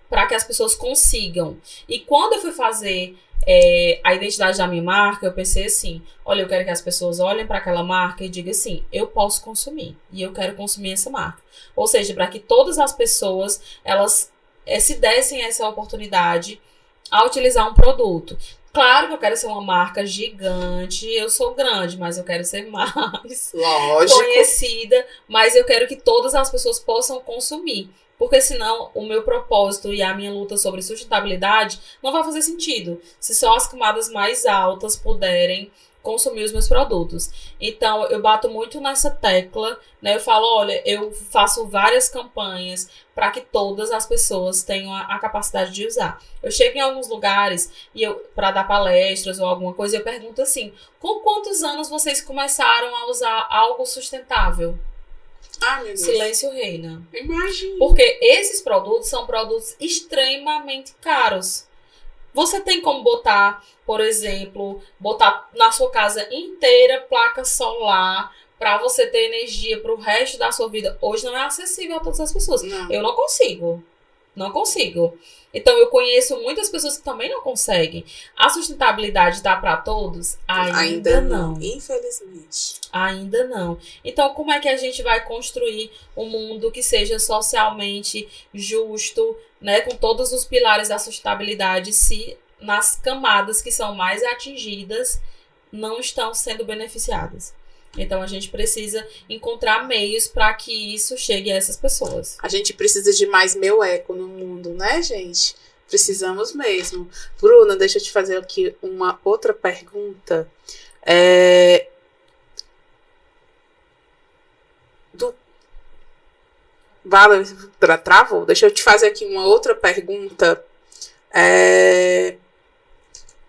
para que as pessoas consigam. E quando eu fui fazer a identidade da minha marca, eu pensei assim, olha, eu quero que as pessoas olhem para aquela marca e digam assim, eu posso consumir, e eu quero consumir essa marca. Ou seja, para que todas as pessoas, elas se dessem essa oportunidade a utilizar um produto. Claro que eu quero ser uma marca gigante, eu sou grande, mas eu quero ser mais conhecida, mas eu quero que todas as pessoas possam consumir. Porque senão o meu propósito e a minha luta sobre sustentabilidade não vai fazer sentido se só as camadas mais altas puderem consumir os meus produtos. Então, eu bato muito nessa tecla, né? Eu falo, olha, eu faço várias campanhas para que todas as pessoas tenham a capacidade de usar. Eu chego em alguns lugares e para dar palestras ou alguma coisa, eu pergunto assim, com quantos anos vocês começaram a usar algo sustentável? Meu Deus. Silêncio reina. Imagina. Porque esses produtos são produtos extremamente caros. Você tem como botar, por exemplo, botar na sua casa inteira placa solar para você ter energia para o resto da sua vida. Hoje não é acessível a todas as pessoas. Não. Eu não consigo. Então, eu conheço muitas pessoas que também não conseguem. A sustentabilidade dá para todos? Ainda não. Infelizmente. Ainda não. Então, como é que a gente vai construir um mundo que seja socialmente justo, né, com todos os pilares da sustentabilidade, se nas camadas que são mais atingidas não estão sendo beneficiadas? Então, a gente precisa encontrar meios para que isso chegue a essas pessoas. A gente precisa de mais meu eco no mundo, né, gente? Precisamos mesmo. Bruna, deixa eu te fazer aqui uma outra pergunta. Vale, travou? Deixa eu te fazer aqui uma outra pergunta.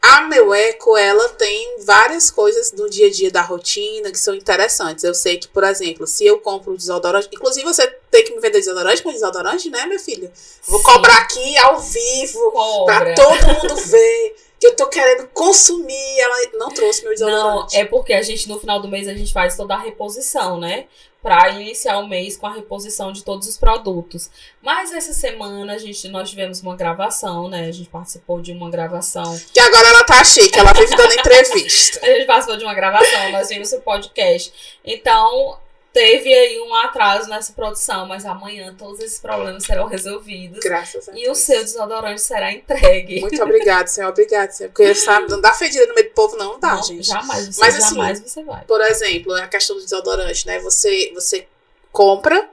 A Meu Eco, ela tem várias coisas do dia a dia da rotina que são interessantes. Eu sei que, por exemplo, se eu compro um desodorante... Inclusive, você tem que me vender desodorante com desodorante, né, minha filha? Vou cobrar aqui ao vivo pra todo mundo ver que eu tô querendo consumir. Ela não trouxe meu desodorante. Não, é porque a gente, no final do mês, a gente faz toda a reposição, né? Para iniciar o mês com a reposição de todos os produtos. Mas essa semana nós tivemos uma gravação, né? A gente participou de uma gravação. Que agora ela tá chique, ela vive dando entrevista. A gente participou de uma gravação, nós vimos o podcast. Então, teve aí um atraso nessa produção, mas amanhã todos esses problemas serão resolvidos. Graças a Deus. E o seu desodorante será entregue. Muito obrigada, senhor. Obrigada, senhor. Porque sabe, não dá fedida no meio do povo, não dá, não, gente. Jamais, mas, jamais assim, você vai. Por exemplo, a questão do desodorante, né? Você compra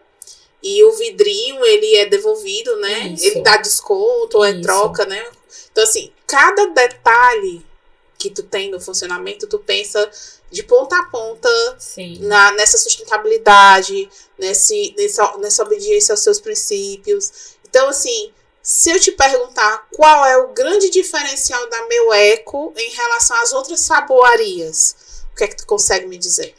e o vidrinho, ele é devolvido, né? Isso. Ele dá desconto ou é troca, né? Então, assim, cada detalhe que tu tem no funcionamento, tu pensa de ponta a ponta nessa sustentabilidade, nessa obediência aos seus princípios. Então, assim, se eu te perguntar qual é o grande diferencial da Meu Eco em relação às outras saboarias, o que é que tu consegue me dizer?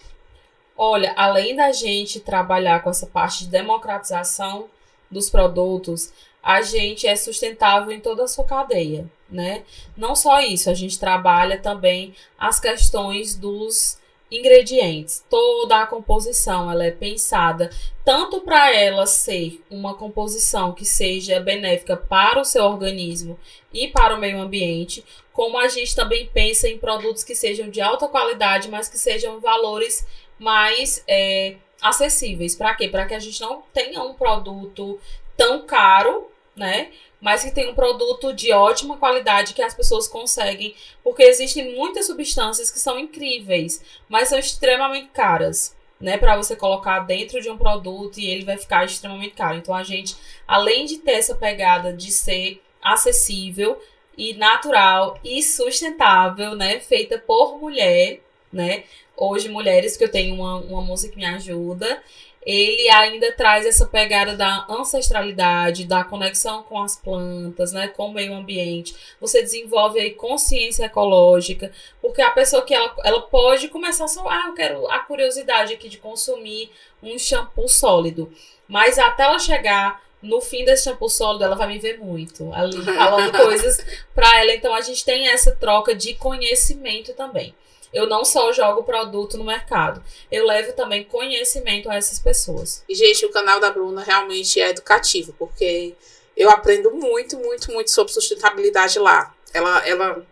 Olha, além da gente trabalhar com essa parte de democratização dos produtos, a gente é sustentável em toda a sua cadeia, né? Não só isso, a gente trabalha também as questões dos ingredientes. Toda a composição, ela é pensada tanto para ela ser uma composição que seja benéfica para o seu organismo e para o meio ambiente, como a gente também pensa em produtos que sejam de alta qualidade, mas que sejam valores mais acessíveis. Para quê? Para que a gente não tenha um produto tão caro, né? Mas que tenha um produto de ótima qualidade que as pessoas conseguem, porque existem muitas substâncias que são incríveis, mas são extremamente caras, né? Para você colocar dentro de um produto e ele vai ficar extremamente caro. Então, a gente, além de ter essa pegada de ser acessível e natural e sustentável, né? Feita por mulher, né? Hoje, mulheres, que eu tenho uma moça que me ajuda, ele ainda traz essa pegada da ancestralidade, da conexão com as plantas, né, com o meio ambiente. Você desenvolve aí consciência ecológica, porque a pessoa que ela pode começar só, eu quero a curiosidade aqui de consumir um shampoo sólido, mas até ela chegar no fim desse shampoo sólido, ela vai me ver muito ali, falando coisas para ela. Então, a gente tem essa troca de conhecimento também. Eu não só jogo produto no mercado, eu levo também conhecimento a essas pessoas. E, gente, o canal da Bruna realmente é educativo, porque eu aprendo muito, muito, muito sobre sustentabilidade lá. Ela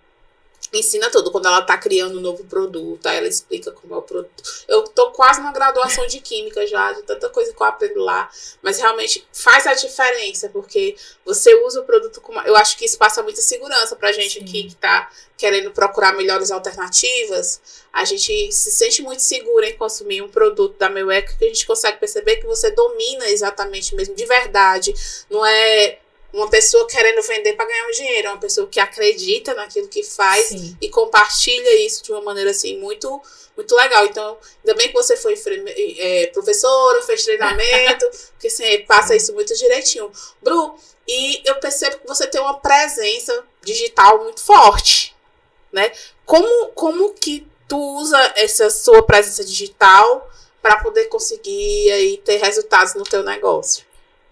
ensina tudo. Quando ela tá criando um novo produto, aí ela explica como é o produto. Eu tô quase na graduação de química já, de tanta coisa que eu aprendo lá, mas realmente faz a diferença, porque você usa o produto com... Eu acho que isso passa muita segurança pra gente aqui que tá querendo procurar melhores alternativas. A gente se sente muito segura em consumir um produto da Meu Eco, que a gente consegue perceber que você domina exatamente mesmo, de verdade. Não é uma pessoa querendo vender para ganhar um dinheiro, é uma pessoa que acredita naquilo que faz. Sim. E compartilha isso de uma maneira assim muito, muito legal. Então, ainda bem que você foi professora, fez treinamento, porque você passa isso muito direitinho. Bru, e eu percebo que você tem uma presença digital muito forte, né? Como que tu usa essa sua presença digital para poder conseguir aí ter resultados no teu negócio?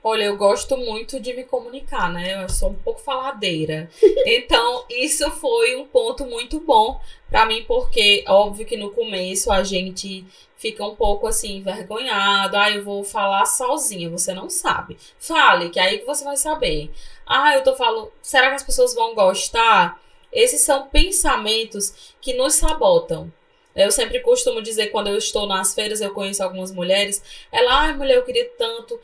Olha, eu gosto muito de me comunicar, né? Eu sou um pouco faladeira. Então, isso foi um ponto muito bom pra mim, porque óbvio que no começo a gente fica um pouco assim, envergonhado. Ah, eu vou falar sozinha, você não sabe. Fale, que aí que você vai saber. Ah, eu tô falando, será que as pessoas vão gostar? Esses são pensamentos que nos sabotam. Eu sempre costumo dizer, quando eu estou nas feiras, eu conheço algumas mulheres, ela, ai, mulher, eu queria tanto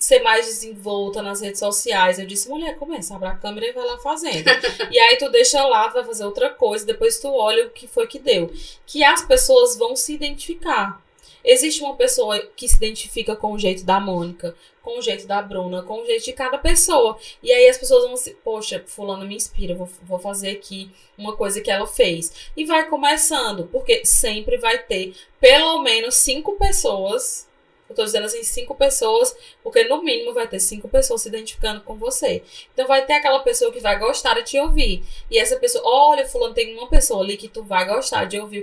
ser mais desenvolta nas redes sociais. Eu disse, mulher, começa, abre a câmera e vai lá fazendo. E aí tu deixa lá, tu vai fazer outra coisa, depois tu olha o que foi que deu. Que as pessoas vão se identificar. Existe uma pessoa que se identifica com o jeito da Mônica, com o jeito da Bruna, com o jeito de cada pessoa. E aí as pessoas vão se, poxa, fulano me inspira, vou fazer aqui uma coisa que ela fez. E vai começando, porque sempre vai ter pelo menos 5 pessoas. Eu tô dizendo assim, 5 pessoas, porque no mínimo vai ter 5 pessoas se identificando com você. Então vai ter aquela pessoa que vai gostar de te ouvir. E essa pessoa, olha, fulano, tem uma pessoa ali que tu vai gostar de ouvir o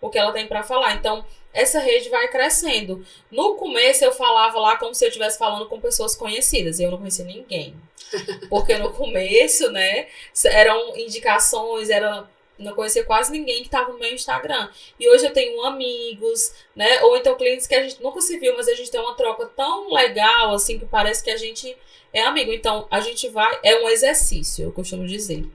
que ela tem pra falar. Então, essa rede vai crescendo. No começo, eu falava lá como se eu estivesse falando com pessoas conhecidas. E eu não conhecia ninguém. Porque no começo, né, eram indicações, não conhecia quase ninguém que estava no meu Instagram. E hoje eu tenho amigos, né, ou então clientes que a gente nunca se viu, mas a gente tem uma troca tão legal, assim, que parece que a gente é amigo. Então, a gente vai... É um exercício, eu costumo dizer.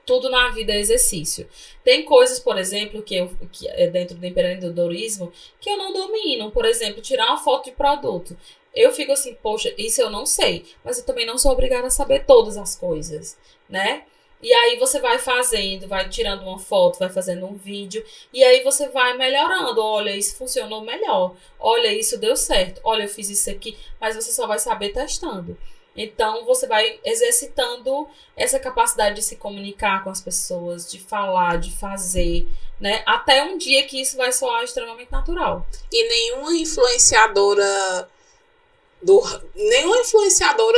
Tudo na vida é exercício. Tem coisas, por exemplo, que é dentro do empreendedorismo, que eu não domino. Por exemplo, tirar uma foto de produto. Eu fico assim, poxa, isso eu não sei. Mas eu também não sou obrigada a saber todas as coisas, né? E aí você vai fazendo, vai tirando uma foto, vai fazendo um vídeo. E aí você vai melhorando. Olha, isso funcionou melhor. Olha, isso deu certo. Olha, eu fiz isso aqui. Mas você só vai saber testando. Então, você vai exercitando essa capacidade de se comunicar com as pessoas, de falar, de fazer, né? Até um dia que isso vai soar extremamente natural. E nenhuma influenciadora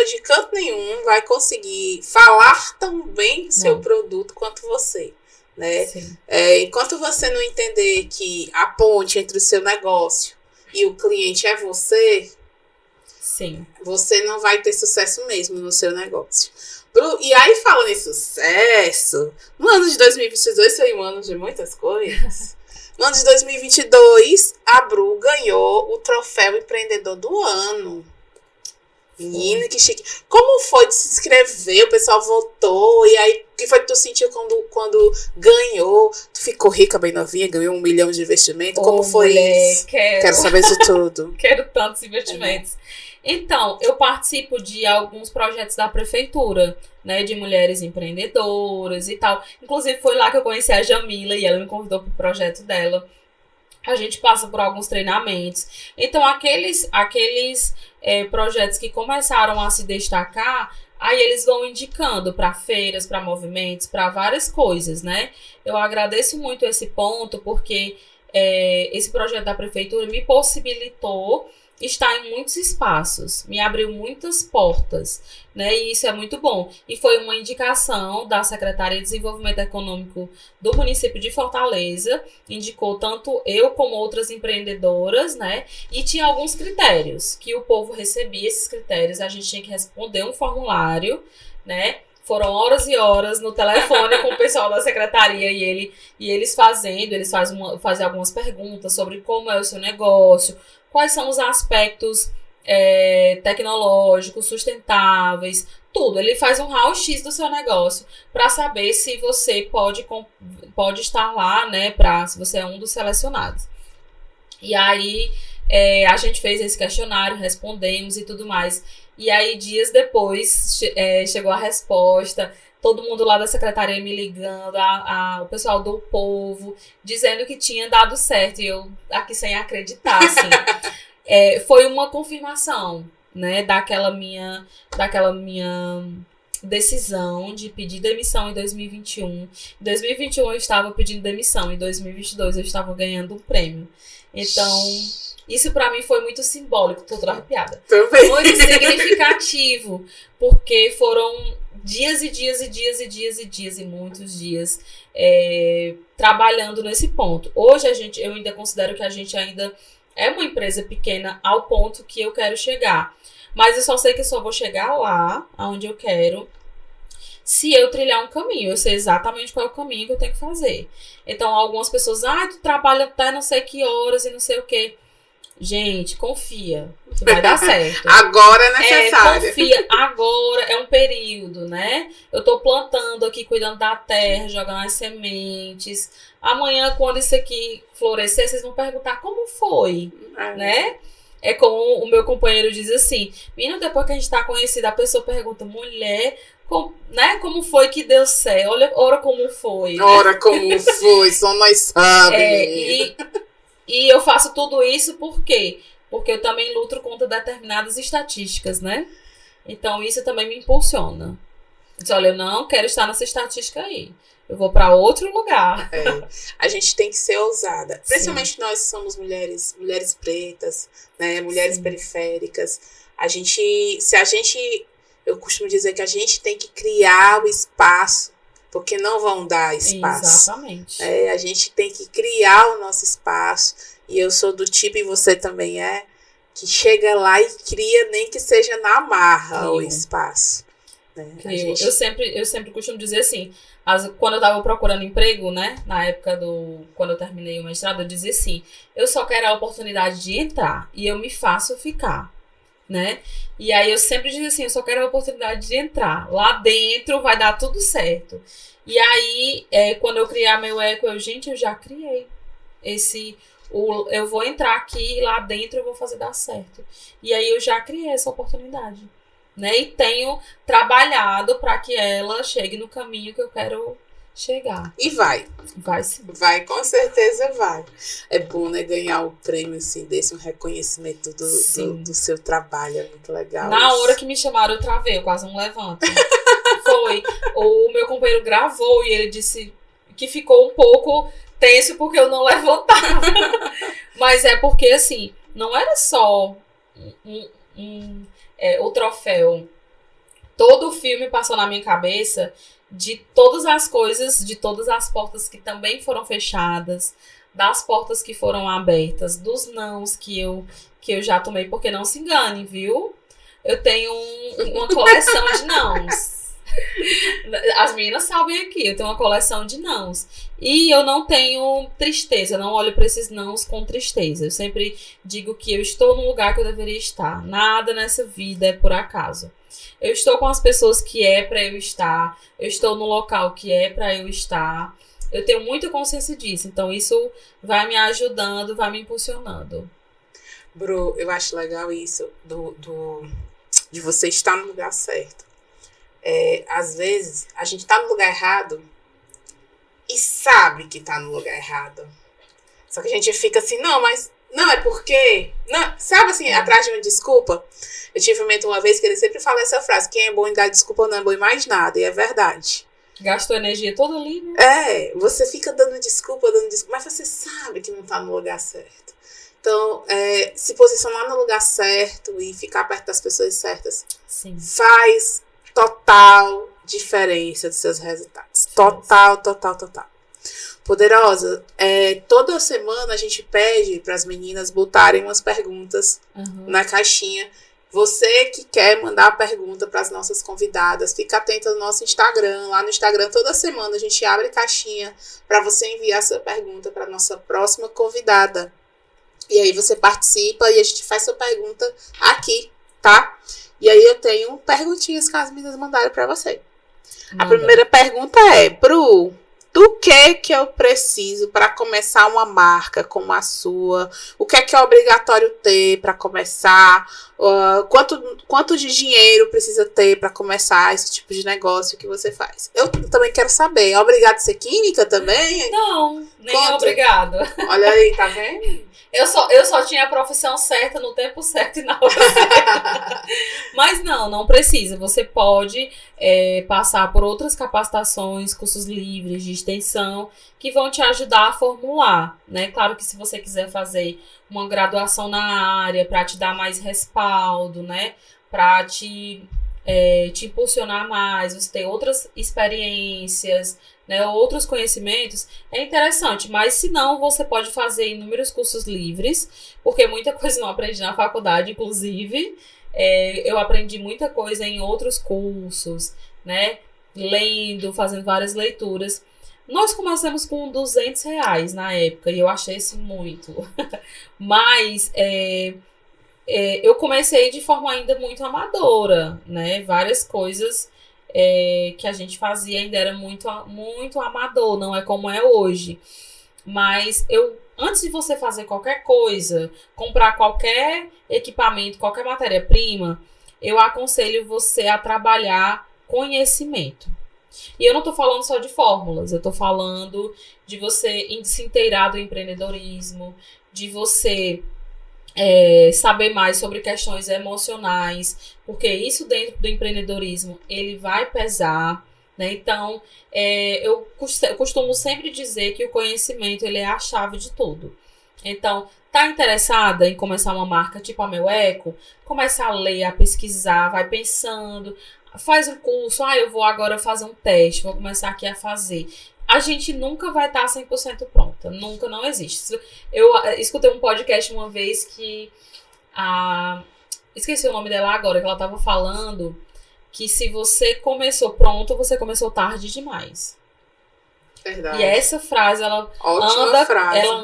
de canto nenhum vai conseguir falar tão bem do seu produto quanto você, né? Enquanto você não entender que a ponte entre o seu negócio e o cliente é você... Sim. Você não vai ter sucesso mesmo no seu negócio. E aí, falando em sucesso, no ano de 2022 foi um ano de muitas coisas. No ano de 2022, a Bru ganhou o troféu empreendedor do ano. Menina, que chique. Como foi de se inscrever? O pessoal votou. E aí, o que foi que tu sentiu quando ganhou? Tu ficou rica, bem novinha, ganhou 1 milhão de investimento? Como foi isso? Quero saber de tudo. Quero tantos investimentos. Então, eu participo de alguns projetos da prefeitura, né, de mulheres empreendedoras e tal. Inclusive, foi lá que eu conheci a Jamila e ela me convidou para o projeto dela. A gente passa por alguns treinamentos. Então, aqueles projetos que começaram a se destacar, aí eles vão indicando para feiras, para movimentos, para várias coisas, né? Eu agradeço muito esse ponto, porque esse projeto da prefeitura me possibilitou estar em muitos espaços, me abriu muitas portas, né? E isso é muito bom. E foi uma indicação da Secretaria de Desenvolvimento Econômico do município de Fortaleza, indicou tanto eu como outras empreendedoras, né? E tinha alguns critérios que o povo recebia, esses critérios, a gente tinha que responder um formulário, né? Foram horas e horas no telefone com o pessoal da secretaria e eles fazem algumas perguntas sobre como é o seu negócio, quais são os aspectos tecnológicos, sustentáveis, tudo. Ele faz um raio-x do seu negócio para saber se você pode estar lá, né, se você é um dos selecionados. E aí a gente fez esse questionário, respondemos e tudo mais. E aí, dias depois, chegou a resposta, todo mundo lá da secretaria me ligando, o pessoal do povo, dizendo que tinha dado certo, e eu aqui sem acreditar, assim. Foi uma confirmação, né, daquela minha decisão de pedir demissão em 2021. Em 2021 eu estava pedindo demissão, em 2022 eu estava ganhando um prêmio. Então... Isso pra mim foi muito simbólico, tô toda arrepiada. Também. Muito significativo, porque foram dias e dias e dias e dias e dias e muitos dias trabalhando nesse ponto. Hoje eu ainda considero que a gente ainda é uma empresa pequena ao ponto que eu quero chegar. Mas eu só sei que eu só vou chegar lá, aonde eu quero, se eu trilhar um caminho. Eu sei exatamente qual é o caminho que eu tenho que fazer. Então, algumas pessoas, tu trabalha até não sei que horas e não sei o quê. Gente, confia que vai dar certo. Agora é necessário. Confia, agora é um período, né? Eu tô plantando aqui, cuidando da terra, jogando as sementes. Amanhã, quando isso aqui florescer, vocês vão perguntar como foi, né? É como o meu companheiro diz assim, menina, depois que a gente tá conhecida, a pessoa pergunta, mulher, como foi que deu certo? Ora como foi. Ora como foi, só nós sabemos. E eu faço tudo isso por quê? Porque eu também luto contra determinadas estatísticas, né? Então isso também me impulsiona. Eu disse, olha, eu não quero estar nessa estatística aí. Eu vou para outro lugar. A gente tem que ser ousada. Principalmente nós somos mulheres pretas, né? Mulheres periféricas. Eu costumo dizer que a gente tem que criar o espaço, porque não vão dar espaço. Exatamente. A gente tem que criar o nosso espaço. E eu sou do tipo, e você também que chega lá e cria, nem que seja na marra, o espaço. Né? Eu sempre costumo dizer assim, quando eu estava procurando emprego, né, na época quando eu terminei o mestrado, eu dizia assim, eu só quero a oportunidade de entrar e eu me faço ficar, né? E aí eu sempre dizia assim, eu só quero a oportunidade de entrar. Lá dentro vai dar tudo certo. E aí, quando eu criar meu eco, eu já criei eu vou entrar aqui, lá dentro eu vou fazer dar certo. E aí eu já criei essa oportunidade, né? E tenho trabalhado para que ela chegue no caminho que eu quero chegar. E vai. Vai sim. Vai, com certeza vai. É bom, né, ganhar o prêmio assim, desse, um reconhecimento do seu trabalho. É muito legal. Na hora que me chamaram, eu travei, eu quase não levanto. Foi. O meu companheiro gravou e ele disse que ficou um pouco tenso porque eu não levantava. Mas é porque, assim, não era só o troféu. Todo o filme passou na minha cabeça de todas as coisas, de todas as portas que também foram fechadas, das portas que foram abertas, dos nãos que eu já tomei, porque não se engane, viu? Eu tenho uma coleção de nãos. As meninas sabem aqui, eu tenho uma coleção de nãos. E eu não tenho tristeza, eu não olho para esses nãos com tristeza. Eu sempre digo que eu estou no lugar que eu deveria estar. Nada nessa vida é por acaso. Eu estou com as pessoas que é para eu estar. Eu estou no local que é para eu estar. Eu tenho muita consciência disso. Então isso vai me ajudando, vai me impulsionando. Bru, eu acho legal isso de você estar no lugar certo. Às vezes, a gente tá no lugar errado e sabe que tá no lugar errado. Só que a gente fica assim, não, é porque... Não, sabe assim, atrás de uma desculpa? Eu tive um mentor uma vez que ele sempre fala essa frase, quem é bom em dar desculpa não é bom em mais nada, e é verdade. Gastou energia toda ali, né? Você fica dando desculpa, mas você sabe que não tá no lugar certo. Então, se posicionar no lugar certo e ficar perto das pessoas certas faz total diferença dos seus resultados. Total. Poderosa, toda semana a gente pede para as meninas botarem umas perguntas na caixinha. Você que quer mandar a pergunta para as nossas convidadas, fica atenta no nosso Instagram. Lá no Instagram, toda semana a gente abre caixinha para você enviar sua pergunta para a nossa próxima convidada. E aí você participa e a gente faz sua pergunta aqui, tá? E aí eu tenho perguntinhas que as meninas mandaram para você. A primeira pergunta é, Bru, do que eu preciso para começar uma marca como a sua? O que é obrigatório ter para começar? Quanto de dinheiro precisa ter para começar esse tipo de negócio que você faz? Eu também quero saber. É obrigado a ser química também? Não, nem é obrigado. Olha aí, tá vendo? Eu só tinha a profissão certa no tempo certo e na hora certa. Mas não precisa. Você pode passar por outras capacitações, cursos livres de extensão, que vão te ajudar a formular, né? Claro que se você quiser fazer uma graduação na área para te dar mais respaldo, né? Para te te impulsionar mais, você ter outras experiências, né, outros conhecimentos, é interessante. Mas se não, você pode fazer inúmeros cursos livres, porque muita coisa eu não aprendi na faculdade, inclusive. Eu aprendi muita coisa em outros cursos, né? Lendo, fazendo várias leituras. Nós começamos com R$ 200 na época, e eu achei isso muito. Mas eu comecei de forma ainda muito amadora, né? Várias coisas que a gente fazia ainda era muito, muito amador, não é como é hoje. Mas antes de você fazer qualquer coisa, comprar qualquer equipamento, qualquer matéria-prima, eu aconselho você a trabalhar conhecimento. E eu não estou falando só de fórmulas, eu estou falando de você se inteirar do empreendedorismo, de você saber mais sobre questões emocionais, porque isso dentro do empreendedorismo, ele vai pesar, né? Então, eu costumo sempre dizer que o conhecimento, ele é a chave de tudo. Então, tá interessada em começar uma marca tipo a Meu Eco? Começa a ler, a pesquisar, vai pensando, faz um curso, eu vou agora fazer um teste, vou começar aqui a fazer. A gente nunca vai estar 100% pronta. Nunca, não existe. Eu escutei um podcast uma vez que esqueci o nome dela agora, que ela estava falando que se você começou pronto, você começou tarde demais. Verdade. E essa frase, ela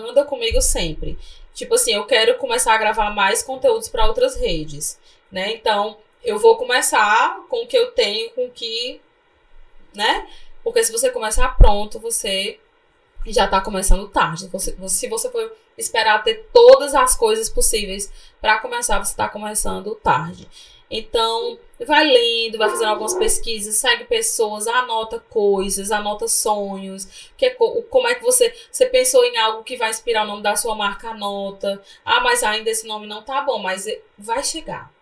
anda comigo sempre. Tipo assim, eu quero começar a gravar mais conteúdos para outras redes, né? Então, eu vou começar com o que eu tenho, com o que, né? Porque se você começar pronto, você já tá começando tarde. Se você for esperar ter todas as coisas possíveis para começar, você tá começando tarde. Então, vai lendo, vai fazendo algumas pesquisas, segue pessoas, anota coisas, anota sonhos. Como é que você pensou em algo que vai inspirar o nome da sua marca, anota. Mas ainda esse nome não tá bom, mas vai chegar.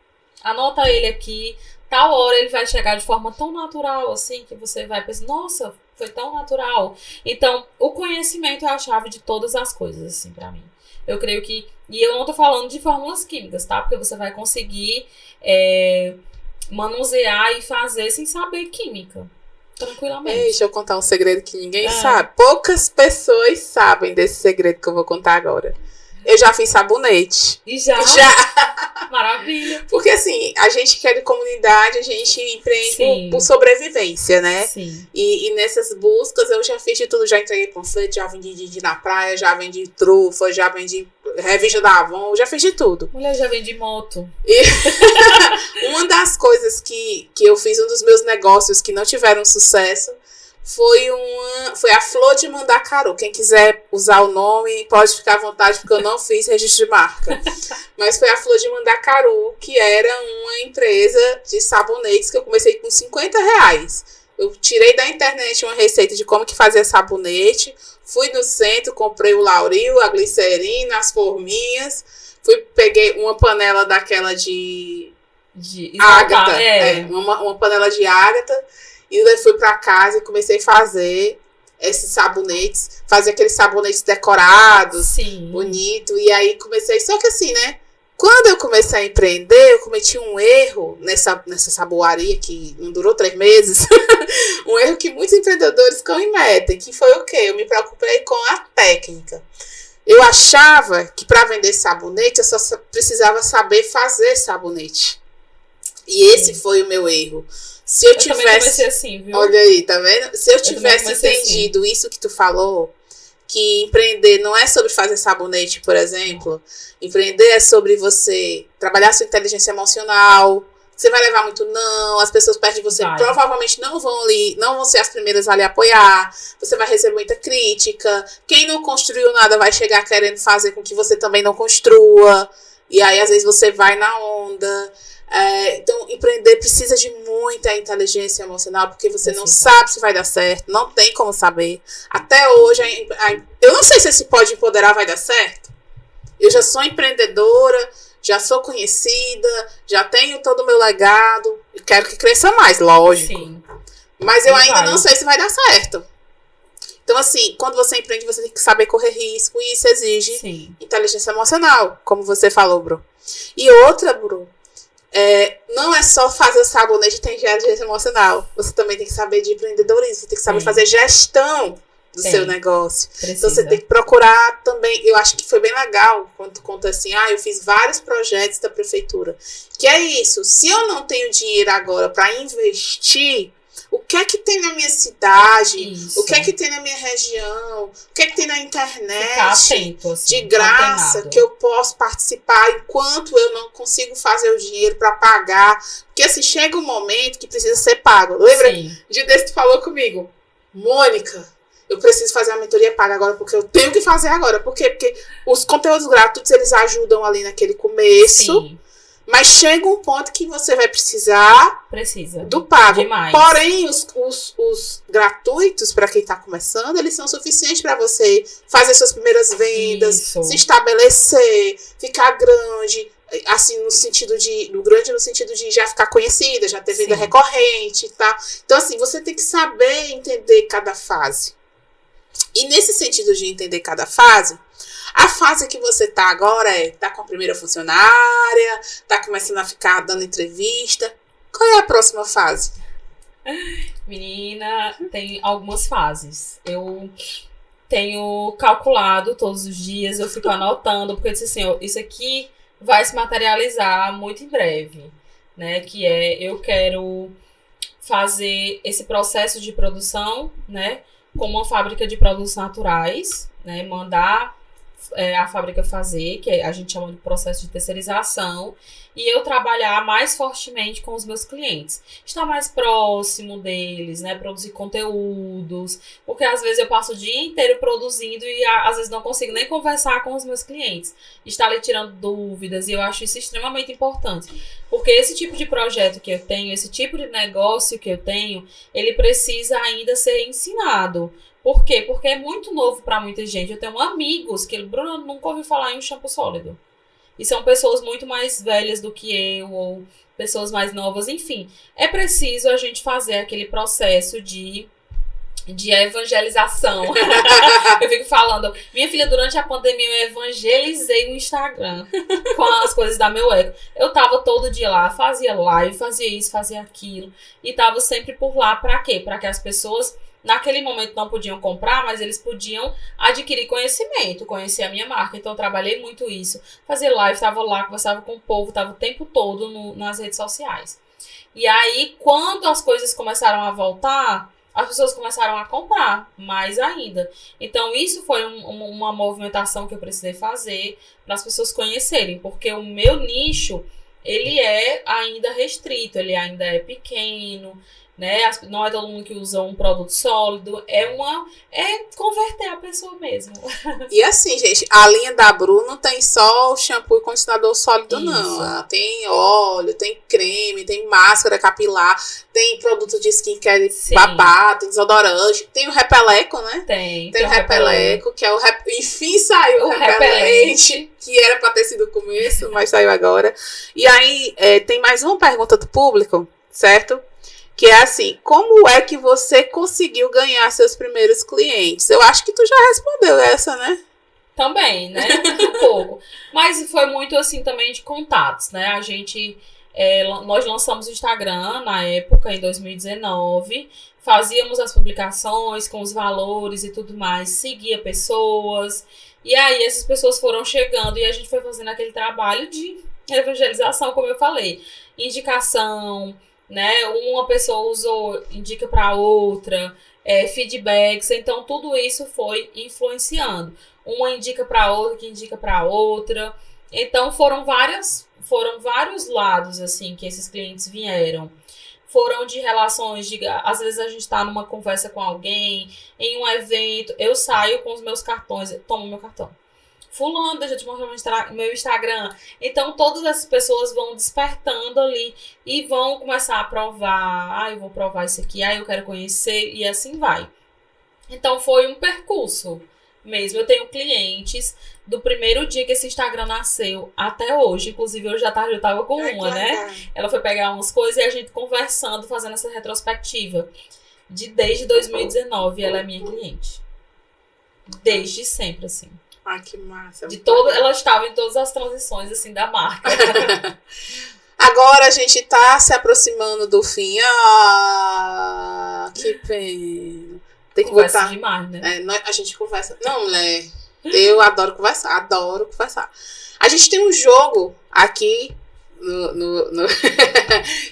Anota ele aqui. Tal hora ele vai chegar de forma tão natural, assim, que você vai pensar, nossa, foi tão natural. Então, o conhecimento é a chave de todas as coisas, assim, pra mim. Eu creio que... E eu não tô falando de fórmulas químicas, tá? Porque você vai conseguir manusear e fazer sem saber química. Tranquilamente. Deixa eu contar um segredo que ninguém sabe. Poucas pessoas sabem desse segredo que eu vou contar agora. Eu já fiz sabonete. E já? Maravilha. Porque assim, a gente que é de comunidade, a gente empreende por sobrevivência, né? Sim. E nessas buscas eu já fiz de tudo. Já entreguei panfleto, já vendi na praia, já vendi trufa, já vendi revista da Avon, já fiz de tudo. Mulher, já vendi moto. E uma das coisas que eu fiz, um dos meus negócios que não tiveram sucesso, foi a Flor de Mandacaru. Quem quiser usar o nome, pode ficar à vontade, porque eu não fiz registro de marca. Mas foi a Flor de Mandacaru, que era uma empresa de sabonetes que eu comecei com R$50. Eu tirei da internet uma receita de como que fazia sabonete, fui no centro, comprei o lauril, a glicerina, as forminhas, peguei uma panela daquela de ágata, uma panela de ágata. E daí fui pra casa e comecei a fazer esses sabonetes. Fazer aqueles sabonetes decorados. Sim. Bonito. E aí comecei... Só que assim, né? Quando eu comecei a empreender, eu cometi um erro nessa saboaria que não durou 3 meses. Um erro que muitos empreendedores cometem. Que foi o quê? Eu me preocupei com a técnica. Eu achava que para vender sabonete, eu só precisava saber fazer sabonete. E esse foi o meu erro. Se eu tivesse... também comecei assim, viu? Olha aí, tá vendo? Se eu tivesse entendido isso que tu falou, que empreender não é sobre fazer sabonete, por exemplo. Empreender é sobre você trabalhar sua inteligência emocional. Você vai levar muito não, as pessoas perto de você provavelmente não vão ser as primeiras a lhe apoiar. Você vai receber muita crítica. Quem não construiu nada vai chegar querendo fazer com que você também não construa. E aí, às vezes, você vai na onda. Então, empreender precisa de muita inteligência emocional, porque você não sabe se vai dar certo, não tem como saber. Até hoje, eu não sei se esse Pode Empoderar vai dar certo. Eu já sou empreendedora, já sou conhecida, já tenho todo o meu legado, e quero que cresça mais, lógico. Sim. Mas eu ainda não sei se vai dar certo. Então, assim, quando você empreende, você tem que saber correr risco, e isso exige inteligência emocional, como você falou, Bru. E outra, Bru, Não é só fazer o sabonete e ter inteligência emocional. Você também tem que saber de empreendedorismo. Você tem que saber fazer gestão do seu negócio. Precisa. Então você tem que procurar também. Eu acho que foi bem legal quando tu conta assim, eu fiz vários projetos da prefeitura. Que é isso, se eu não tenho dinheiro agora para investir, o que é que tem na minha cidade? Isso. O que é que tem na minha região? O que é que tem na internet? Ficar atento, assim, de graça que eu posso participar enquanto eu não consigo fazer o dinheiro para pagar. Porque assim, chega um momento que precisa ser pago. Lembra? De desse tu falou comigo, Mônica, eu preciso fazer a mentoria paga agora, porque eu tenho que fazer agora. Por quê? Porque os conteúdos gratuitos, eles ajudam ali naquele começo. Sim. Mas chega um ponto que você vai precisar do pago. Demais. Porém, os gratuitos, para quem está começando, eles são suficientes para você fazer suas primeiras vendas, se estabelecer, ficar grande, assim, no sentido de já ficar conhecida, já ter venda recorrente e tal. Então, assim, você tem que saber entender cada fase. E nesse sentido de entender cada fase, a fase que você tá agora tá com a primeira funcionária, tá começando a ficar dando entrevista. Qual é a próxima fase? Menina, tem algumas fases. Eu tenho calculado todos os dias, eu fico anotando, porque eu disse assim, isso aqui vai se materializar muito em breve, né? Que eu quero fazer esse processo de produção, né? Como uma fábrica de produtos naturais, né? Mandar a fábrica fazer, que a gente chama de processo de terceirização, e eu trabalhar mais fortemente com os meus clientes. Estar mais próximo deles, né? Produzir conteúdos, porque às vezes eu passo o dia inteiro produzindo e às vezes não consigo nem conversar com os meus clientes. Estar ali tirando dúvidas, e eu acho isso extremamente importante. Porque esse tipo de projeto que eu tenho, esse tipo de negócio que eu tenho, ele precisa ainda ser ensinado. Por quê? Porque é muito novo para muita gente. Eu tenho amigos que, Bruno, nunca ouviu falar em um shampoo sólido. E são pessoas muito mais velhas do que eu, ou pessoas mais novas, enfim. É preciso a gente fazer aquele processo de evangelização. Eu fico falando, minha filha, durante a pandemia eu evangelizei o Instagram com as coisas da Meu Eco. Eu tava todo dia lá, fazia live, fazia isso, fazia aquilo. E tava sempre por lá, pra quê? Pra que as pessoas naquele momento não podiam comprar, mas eles podiam adquirir conhecimento, conhecer a minha marca. Então eu trabalhei muito isso. Fazia live, estava lá, conversava com o povo, estava o tempo todo nas redes sociais. E aí, quando as coisas começaram a voltar, as pessoas começaram a comprar mais ainda. Então isso foi uma movimentação que eu precisei fazer para as pessoas conhecerem, porque o meu nicho, ele é ainda restrito, ele ainda é pequeno, né? Não é todo mundo que usa um produto sólido, é converter a pessoa mesmo. E assim, gente, a linha da Bru não tem só o shampoo e condicionador sólido, isso. Não. Ela tem óleo, tem creme, tem máscara capilar, tem produto de skincare babado, tem desodorante, tem o Repeleco, né? Tem o Repeleco, que é enfim saiu o repelente, que era pra ter sido o começo, mas saiu agora. E aí, tem mais uma pergunta do público, certo? Que é assim, como é que você conseguiu ganhar seus primeiros clientes? Eu acho que tu já respondeu essa, né? Também, né? Um pouco. Mas foi muito assim também de contatos, né? A gente, nós lançamos o Instagram na época, em 2019. Fazíamos as publicações com os valores e tudo mais. Seguia pessoas. E aí essas pessoas foram chegando e a gente foi fazendo aquele trabalho de evangelização, como eu falei. Indicação, né? Uma pessoa indica para outra, feedbacks, então tudo isso foi influenciando. Uma indica para outra, que indica para outra. Então foram vários lados assim que esses clientes vieram. Foram de relações, às vezes a gente está numa conversa com alguém, em um evento, eu saio com os meus cartões, tomo meu cartão. Fulano, deixa eu te mostrar meu Instagram. Então, todas essas pessoas vão despertando ali e vão começar a provar. Eu vou provar isso aqui. Eu quero conhecer. E assim vai. Então, foi um percurso mesmo. Eu tenho clientes do primeiro dia que esse Instagram nasceu até hoje. Inclusive, hoje à tarde eu tava com uma, né? Ela foi pegar umas coisas e a gente conversando, fazendo essa retrospectiva. Desde 2019, ela é minha cliente. Desde sempre, assim. Que massa. Ela estava em todas as transições, assim, da marca. Agora a gente tá se aproximando do fim. Ah, que pena. Tem que Conversa botar. demais, né? A gente conversa. Não, mulher. Eu adoro conversar. Adoro conversar. A gente tem um jogo aqui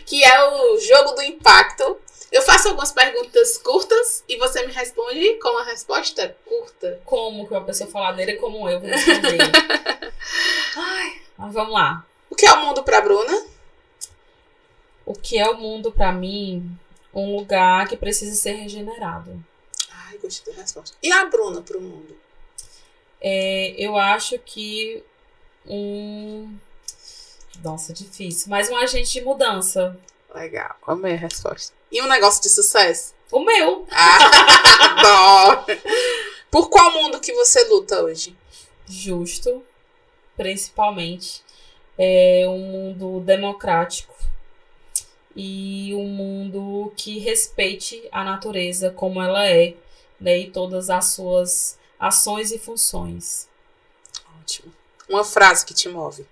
que é o jogo do impacto. Eu faço algumas perguntas curtas e você me responde com uma resposta curta. Como que uma pessoa faladeira como eu vou responder? Ai, mas vamos lá. O que é o mundo pra Bruna? O que é o mundo pra mim? Um lugar que precisa ser regenerado. Ai, gostei da resposta. E a Bruna pro mundo? Eu acho que Nossa, difícil. Mas um agente de mudança. Legal, amei a resposta. E um negócio de sucesso? O meu. Adoro. Por qual mundo que você luta hoje? Justo, principalmente. É um mundo democrático. E um mundo que respeite a natureza como ela é, né? E todas as suas ações e funções. Ótimo. Uma frase que te move.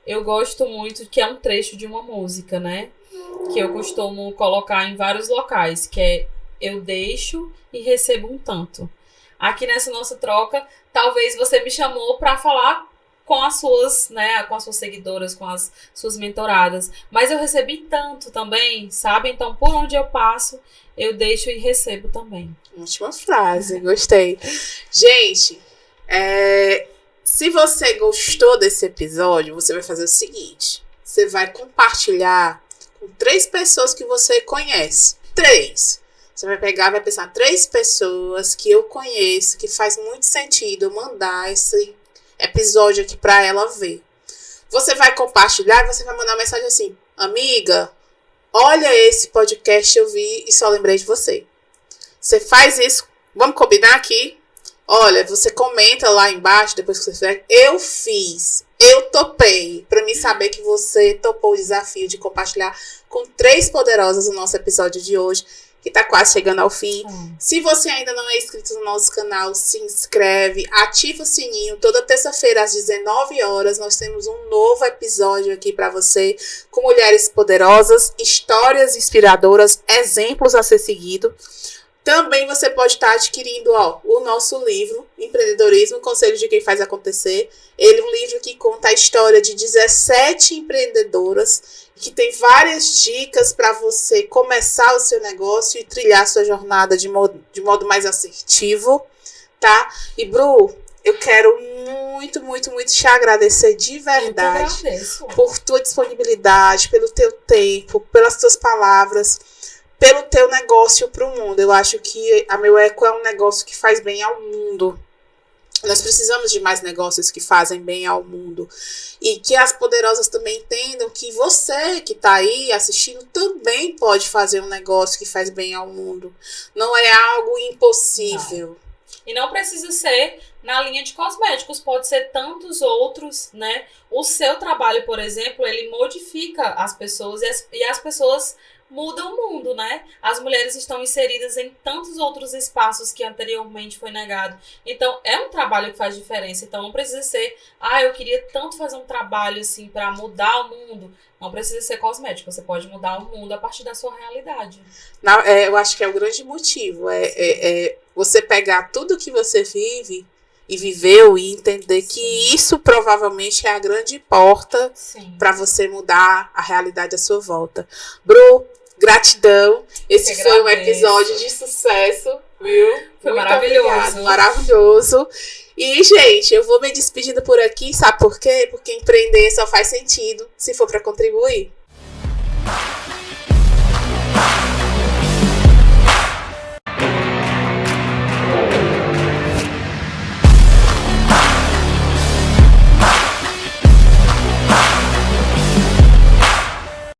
Eu gosto muito, que é um trecho de uma música, né? Que eu costumo colocar em vários locais, que é eu deixo e recebo um tanto. Aqui nessa nossa troca, talvez você me chamou para falar com as suas, né, com as suas seguidoras, com as suas mentoradas, mas eu recebi tanto também, sabe? Então, por onde eu passo, eu deixo e recebo também. Última frase, gostei. Gente, se você gostou desse episódio, você vai fazer o seguinte: você vai compartilhar com 3 pessoas que você conhece. 3. Você vai pegar e vai pensar 3 pessoas que eu conheço, que faz muito sentido eu mandar esse episódio aqui pra ela ver. Você vai compartilhar e você vai mandar uma mensagem assim: amiga, olha esse podcast, eu vi e só lembrei de você. Você faz isso, vamos combinar aqui? Olha, você comenta lá embaixo, depois que você fizer, eu fiz, eu topei, pra mim saber que você topou o desafio de compartilhar com 3 poderosas o nosso episódio de hoje, que tá quase chegando ao fim. Se você ainda não é inscrito no nosso canal, se inscreve, ativa o sininho. Toda terça-feira às 19 horas nós temos um novo episódio aqui pra você, com mulheres poderosas, histórias inspiradoras, exemplos a ser seguido. Também você pode estar adquirindo o nosso livro, Empreendedorismo, Conselhos de Quem Faz Acontecer. Ele é um livro que conta a história de 17 empreendedoras, que tem várias dicas para você começar o seu negócio e trilhar a sua jornada de modo mais assertivo, tá? E, Bru, eu quero muito, muito, muito te agradecer de verdade por tua disponibilidade, pelo teu tempo, pelas tuas palavras, pelo teu negócio para o mundo. Eu acho que a Meu Eco é um negócio que faz bem ao mundo. Nós precisamos de mais negócios que fazem bem ao mundo. E que as poderosas também entendam que você que está aí assistindo também pode fazer um negócio que faz bem ao mundo. Não é algo impossível. Não. E não precisa ser na linha de cosméticos, pode ser tantos outros, né? O seu trabalho, por exemplo, ele modifica as pessoas e as pessoas mudam o mundo, né? As mulheres estão inseridas em tantos outros espaços que anteriormente foi negado. Então, é um trabalho que faz diferença. Então, não precisa ser, eu queria tanto fazer um trabalho assim para mudar o mundo. Não precisa ser cosmético. Você pode mudar o mundo a partir da sua realidade. Eu acho que é o grande motivo. Você pegar tudo que você vive e viveu e entender que isso provavelmente é a grande porta para você mudar a realidade à sua volta. Bru, gratidão. Esse foi um episódio de sucesso, viu? Foi muito maravilhoso. Obrigada, maravilhoso. E, gente, eu vou me despedindo por aqui, sabe por quê? Porque empreender só faz sentido se for para contribuir.